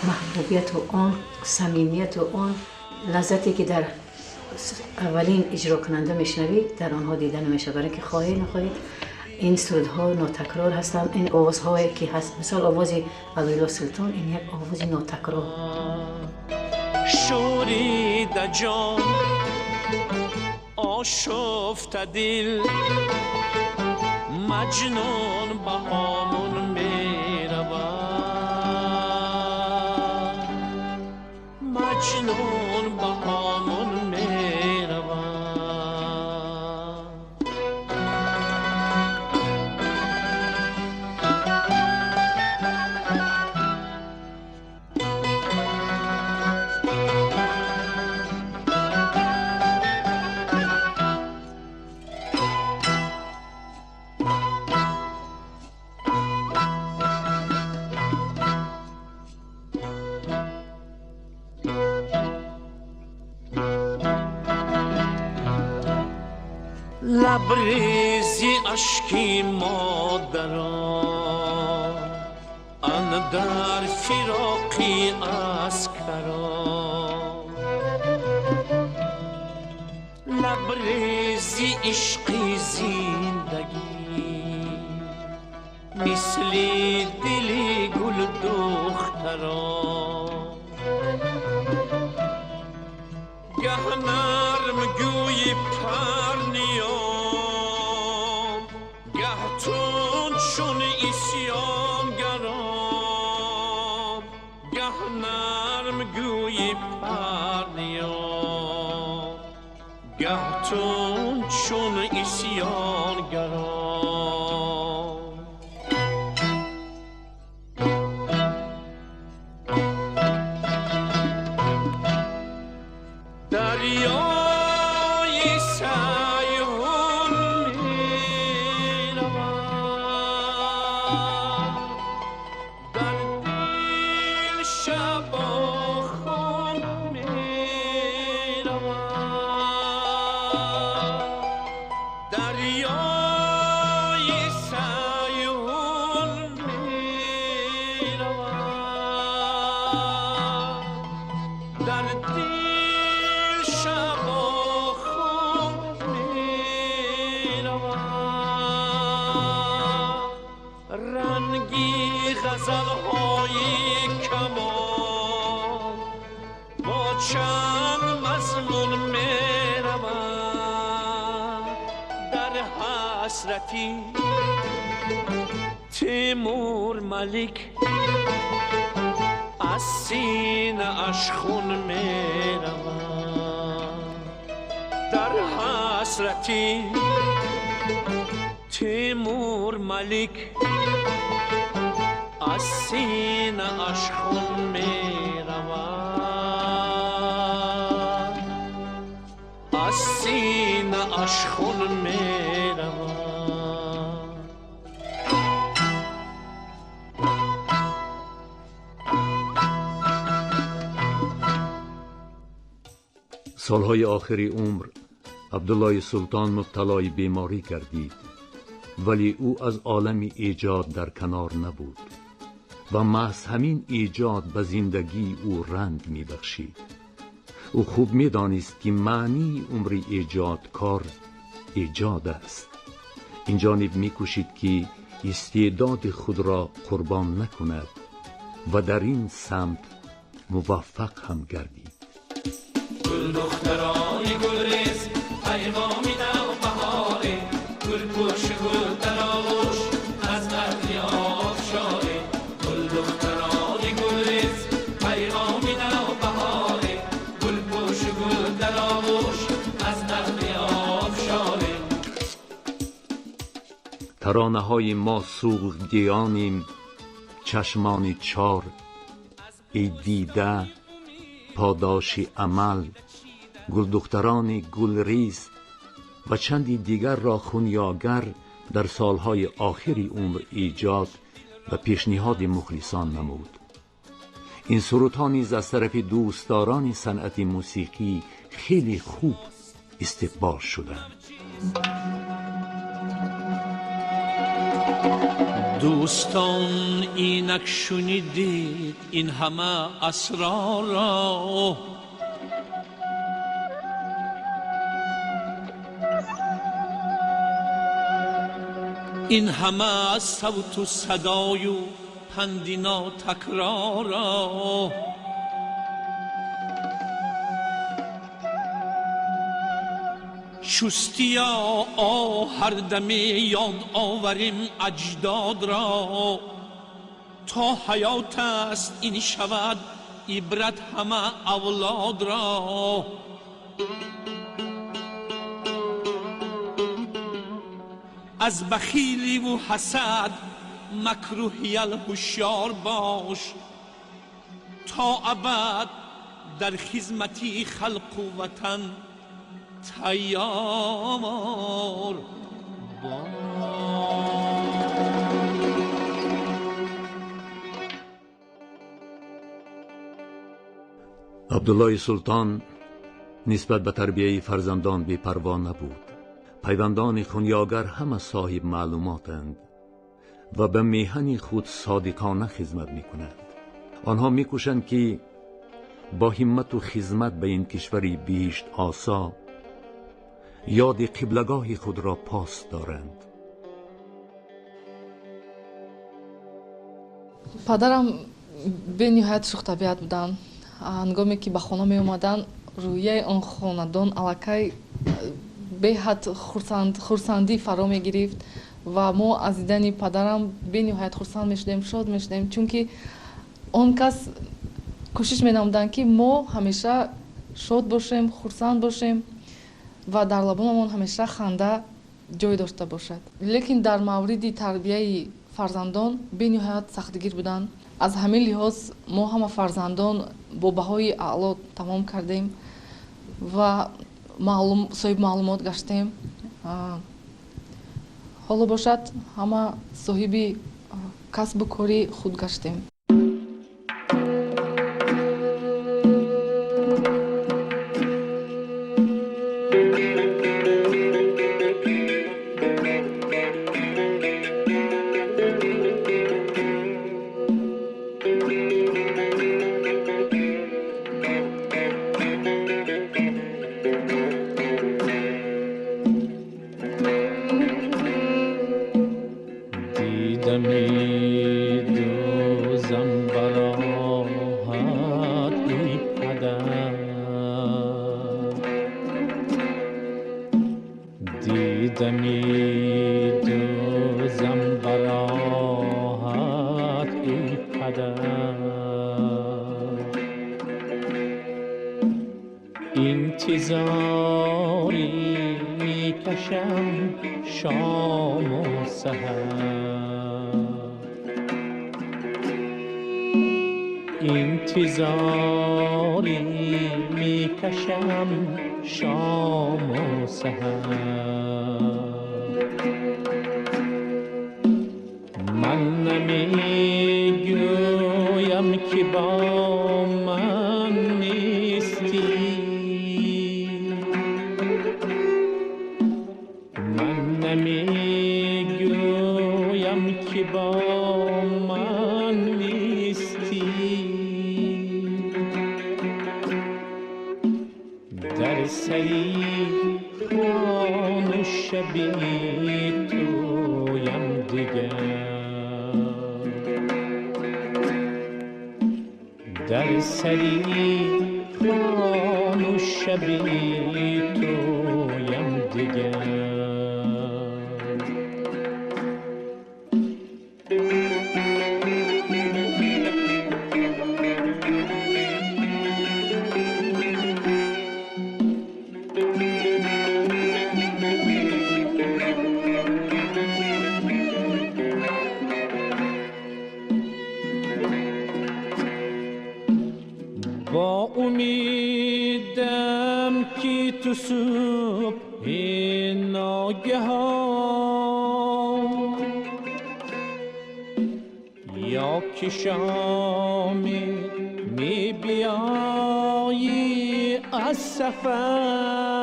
محبوبیت و آن صمیمیت و آن لذتی که در اولین اجرا کننده میشنوید در آنها دیده نمیشه. برای که خواهی نخواهید این سرودها ناتکرار هستند. این آوازهایی که هست، مثال آواز عبدالله سلطان، این یک آواز ناتکرار. شورید جان آشفت دل، مجنون به هامون می رود، مجنون به هامون می رود. لبریزی اشکی مادران، آن در فراقی اسکران، لبریزی عشقی زندگی، مثل دلی گل دختران، گه نرم گوی پرنیام، گه تون چون اسیانگران، گه نرم گوی پرنیام، گه تون چون اسیانگران. دریای سیهون می‌رود، در دل شباخون می‌رود، دریای سیهون می‌رود، در دل رنگی غزل‌های کمان با چند مضمون می‌رود، در حسرتی تیمور ملک از سینه اش خون می‌رود، در حسرتی تیمور ملک از سینه اش خون می رود از سینه اش خون می رود. سالهای آخری عمر عبدالله سلطان مبتلای بیماری گردید، ولی او از عالم ایجاد در کنار نبود و محض همین ایجاد به زندگی او رنگ می بخشید. او خوب می دانست که معنی عمر ایجادکار ایجاد است. این جانب می کوشید که استعداد خود را قربان نکند و در این سمت موفق هم گردید. گل دخترای گلریز پیغامی نو بهاره، گل پوش گل تراوش از قدری آبشاره. گل دخترای گلریز پیغامی نو بهاره، گل پوش گل تراوش از قدری آبشاره. ترانه های ما سوختگیانیم چشمان چار، ای دیده پاداش عمل. گل دختران گلریز و چندی دیگر را خونیاگر در سالهای آخری عمر ایجاد و پیشنهاد مخلصان نمود. این سرودها نیز از طرف دوستداران صنعت موسیقی خیلی خوب استقبال شدند. دوستان اینک شنیدید این همه اسرار را، این همه صوت و صدای و پندینا تکرار را. چستیا هر دمی یاد آوریم اجداد را، تا حیات است این شود عبرت همه اولاد را. از بخیلی و حسد مکروهیل هوشیار باش، تا ابد در خدمتی خلق و وطن تیار عبدالله سلطان نسبت به تربیه فرزندان بی‌پروا نبود. پیوندان خونیاگر همه صاحب معلوماتند و به میهن خود صادقانه خدمت میکنند. آنها میکوشند که با همت و خدمت به این کشوری بهشت آسا یاد قبلگاه خود را پاس دارند. پدرم به نهایت شوخ طبیعت بودن. هنگامی که به خانه می اومدن روی آن خاندان الکی به حد خرسندی فرا می گرفت و ما از دیدن پدرم به نهایت خرسند می شدیم، شاد می شدیم، چون که آن کس کوشش می نمودند که ما همیشه شاد باشیم، خرسند باشیم و در لبانمان همیشه خنده جای داشته باشد. لیکن در مورد تربیه فرزندان به نهایت سختگیر بودند. از همین لحاظ ما همه فرزندان با بهای اعلا تمام کردیم و صاحب معلومات گشتیم. حالا باشد همه صاحب کسب و کاری خود گشتیم. انتظاری میکشم شام و سحر، انتظاری میکشم شام و سحر. من نمیگویم که با من نیستی، من نمیگویم که با من نیستی. در سری خان و شبی تویم دیگر، در سری خان و شبی تویم دیگر. با امیدم که تو صبح ناگهان یا که شامی می بیایی از سفر،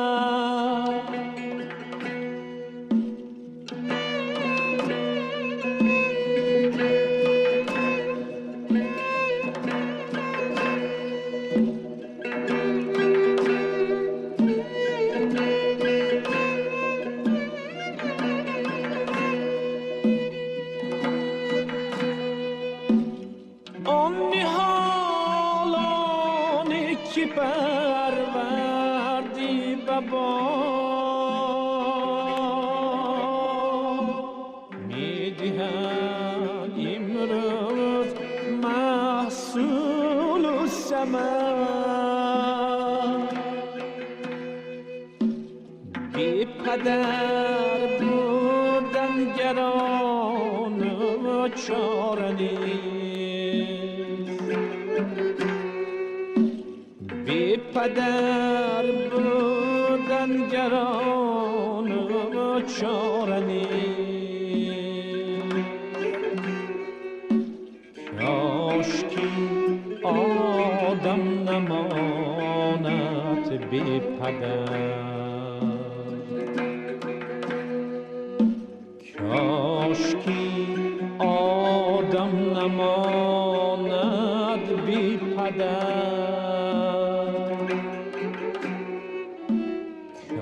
که پروردی بابا میدهن امروز محصول و ثمر. بی پدر بودن گران و چاره نیست، بی پدر بودن گران و چاره نیست. کاشکی آدم نماند بی پدر، کاشکی آدم نماند بی پدر،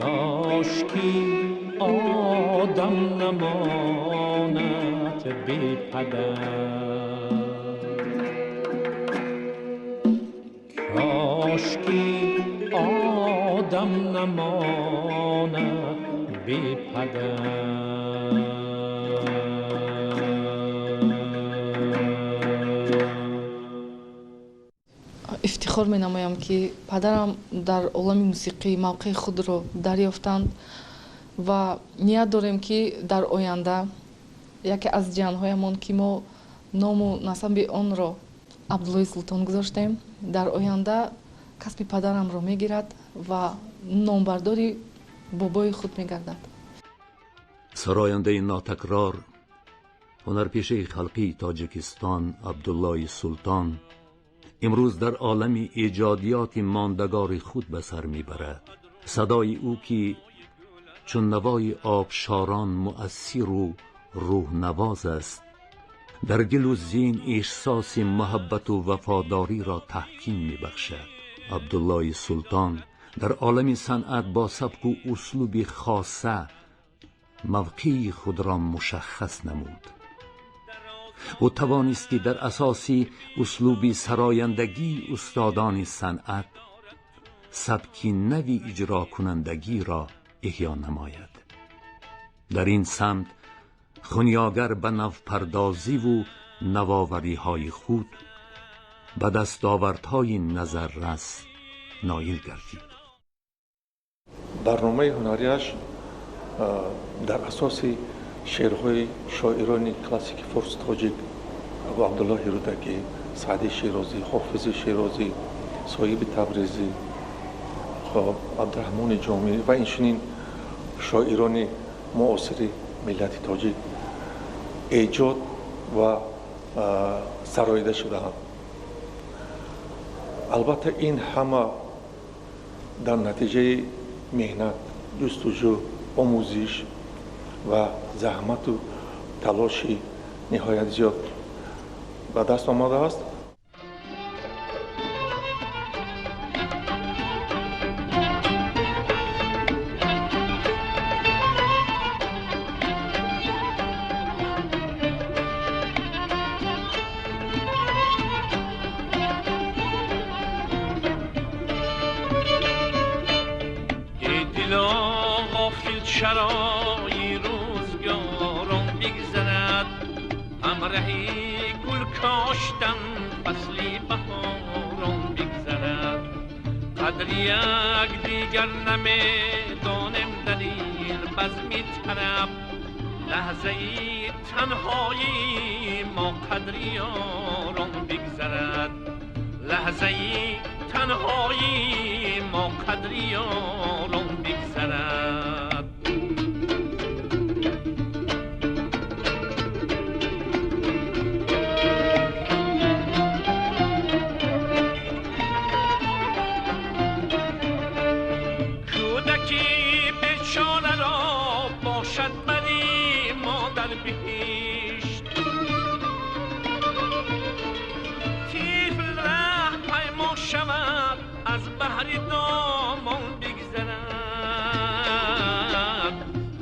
کاشکی آدم نماند بی پدر، کاشکی آدم نماند بی پدر. افتخار می نمایم که پدرم در عالم موسیقی موقع خود را دریافتند و نیت داریم که در آینده یکی از جانهایمان که ما نام و نسب آن را عبدالله سلطان گذاشتیم، در آینده کسب پدرم را میگیرد و نامبرداری بابای خود میگردد. سراینده ناتکرار هنرپیشه خلقی تاجیکستان عبدالله سلطان امروز در عالم ایجادیات ماندگار خود به سر میبرد. صدای او که چون نوای آبشاران مؤثر و روح نواز است، در دل و ذهن احساس محبت و وفاداری را تحکیم میبخشد. عبدالله سلطان در عالم صنعت با سبک و اسلوب خاصه موقعی خود را مشخص نمود. او توانستی در اساس اسلوب سرایندگی استادان صنعت سبک نوی اجرا کنندگی را احیا نماید. در این سمت خونیاگر به نوپردازی و نوآوری های خود به دستاوردهای نظررس نایل گردید. برنامه هنریش дар асоси шеърҳои шоирони классики форс тоҷик абу абдуллоҳи рӯдакӣ, саъди широзӣ, ҳофизи широзӣ, соҳиби табризӣ, абдураҳмони ҷомӣ ва инчунин шоирони муосири миллати тоҷик эҷод ва сароида шудаанд. албатта ин ҳама дар натиҷаи меҳнат, ҷустуҷӯ, омӯзиш ва заҳмату талоши ниҳоят зиёд ба даст омадааст. چرای روزگاران بگذرد، همراهی گل کاشتن فصلی بهاران بگذرد. قدر یک دیگر نمیدانم در این بزم طرب، لحظه تنهایی ما قدر یاران بگذرد. لحظه تنهایی ما قدر یاران بگذرد. از بحر دامان بگذرد،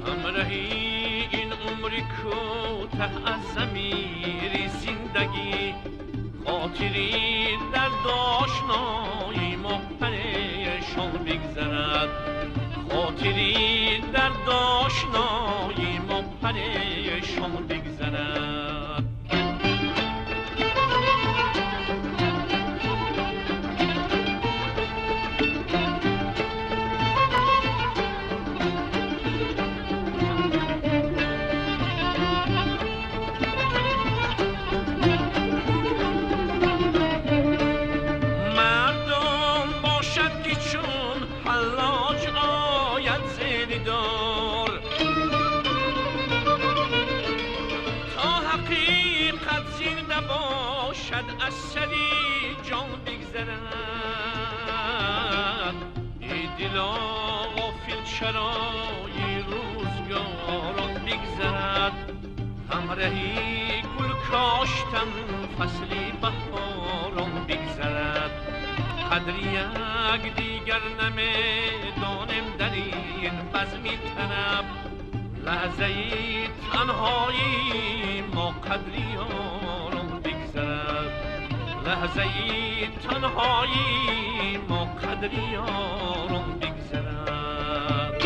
همراهی این عمر کوته از ضمیر زندگی، خاطری در آشنایی ما پریشان بگذرد. خاطری در آشنایی ما پریشان بگذرد. از سری جان بگذرد. ای دلا غافل چرای روزگاران بگذرد، همراهی گل کاشتن فصلی بهاران بگذرد. قدر یک دیگر نمیدانم در این بزم طرب، لحظه تنهایی ما قدر یاران بگذرد. لحظه تنهایی ما قدر یاران بگذرد.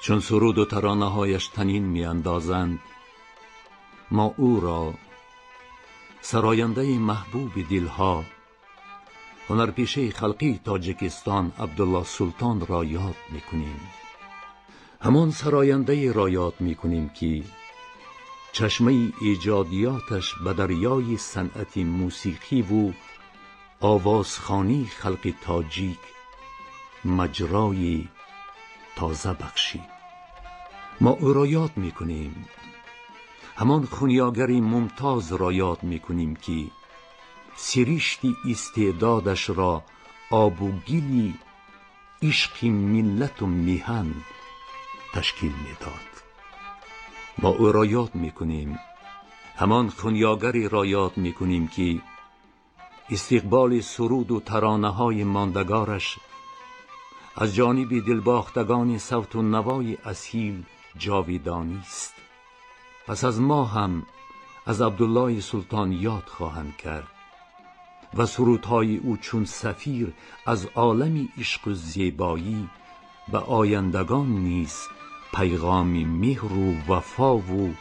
چون سرود و ترانه هایش تنین می اندازند، ما او را سراینده محبوب دلها، هنرپیشه خلقی تاجیکستان عبدالله سلطان را یاد می کنیم. همان سراینده را یاد می کنیم که چشمه ایجادیاتش به دریای صنعت موسیقی و آوازخوانی خلق تاجیک مجرای تازه بخشید. ما او را یاد می کنیم. همان خونیاگری ممتاز را یاد می کنیم که سرشتی استعدادش را آب و گلی عشق ملت و میهن تشکیل می داد. ما او را یاد می کنیم. همان خونیاگری را یاد می کنیم که استقبال سرود و ترانه های ماندگارش از جانب دلباختگان صوت و نوای اصیل جاویدانی است. پس از ما هم از عبدالله سلطان یاد خواهند کرد و سرودهای او چون سفیر از عالم عشق و زیبایی به آیندگان نیز پیغام مهر و وفا و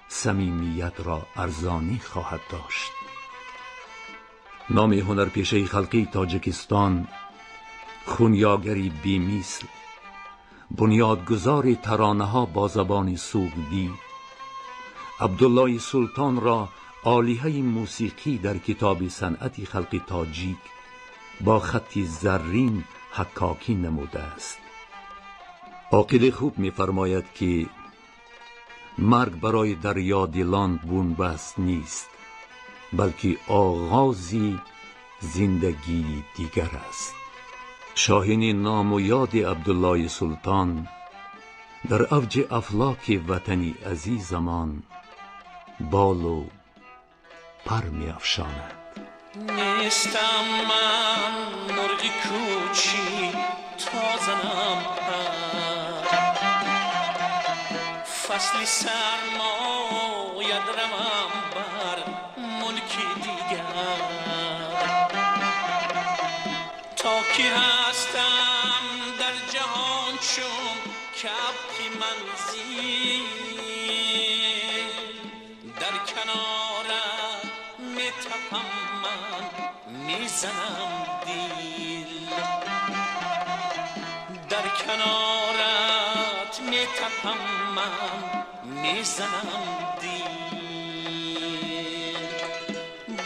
صمیمیت را ارزانی خواهد داشت. نام هنرپیشه خلقی تاجیکستان خونیاگری بی‌مثل، بنیادگذار ترانه‌ها با زبان سوگدی، عبدالله سلطان را عالیه موسیقی در کتاب صنعت خلق تاجیک با خطی زرین حکاکی نموده است. عاقل خوب می‌فرماید که مرگ برای دریادلان بنبست نیست، بلکه آغازی زندگی دیگر است. شاهین نام و یاد عبدالله سلطان در اوج افلاک وطنی عزیزمان بال و پر می افشاند. نیستم من مرغی کوچی تا زنم پر، فصلی سرماید روم بر ملکی دیگر. تا کی هستم در جهان چون کبکی منزل، در کنارت میتپم من میزنم دیل، در کنارت میتپم من میزنم دیل.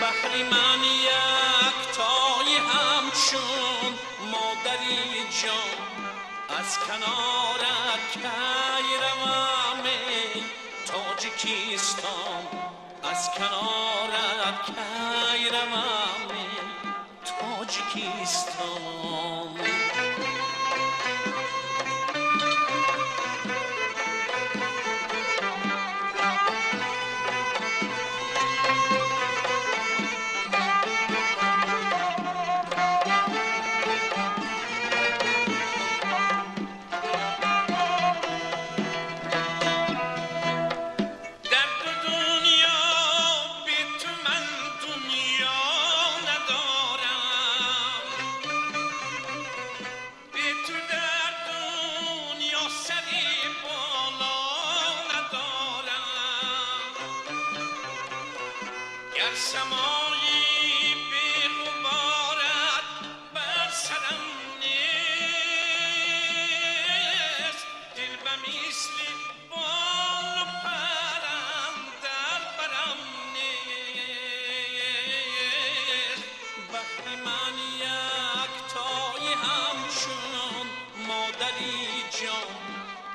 بحری من یکتای همچون مادری جان، از کنارت کی روم ای تاجیکستان، از کنارت کی روم ای تاجیکستان.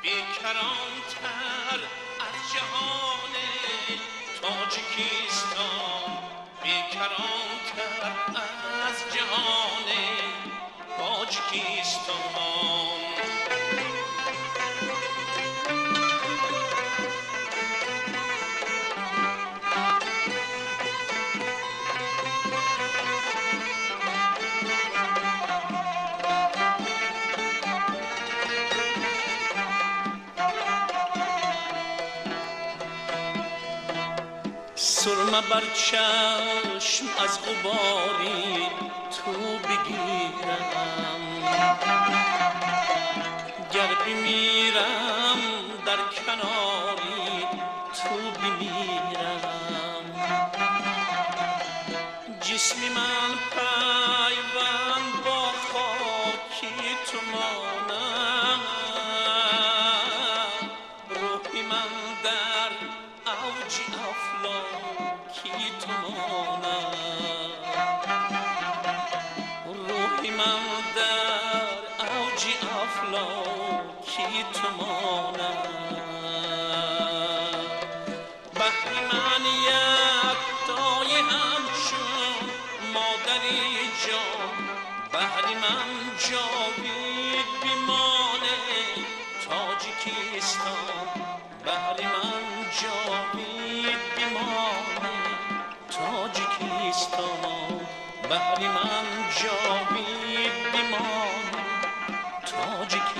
بیکران‌تر از جهان تاجیکستان، بیکران‌تر از جهان تاجیکستان. سرمه بر چشم از غباری تو بگیرم، گر بمیرم در کناری تو بمیرم. جسمی من پیوند با خاکی تو مانم، روحی من در اوج افلاکی تو مانم، روحی من در اوج افلاکی تو مانم. بحری من یکتای همچون مادری جان، بحری من جاوید بیمانه تاجیکستان، بحری من جاوید بیمانه تاجیکستان، بحری من جاوید بیمانه تاجیکستان.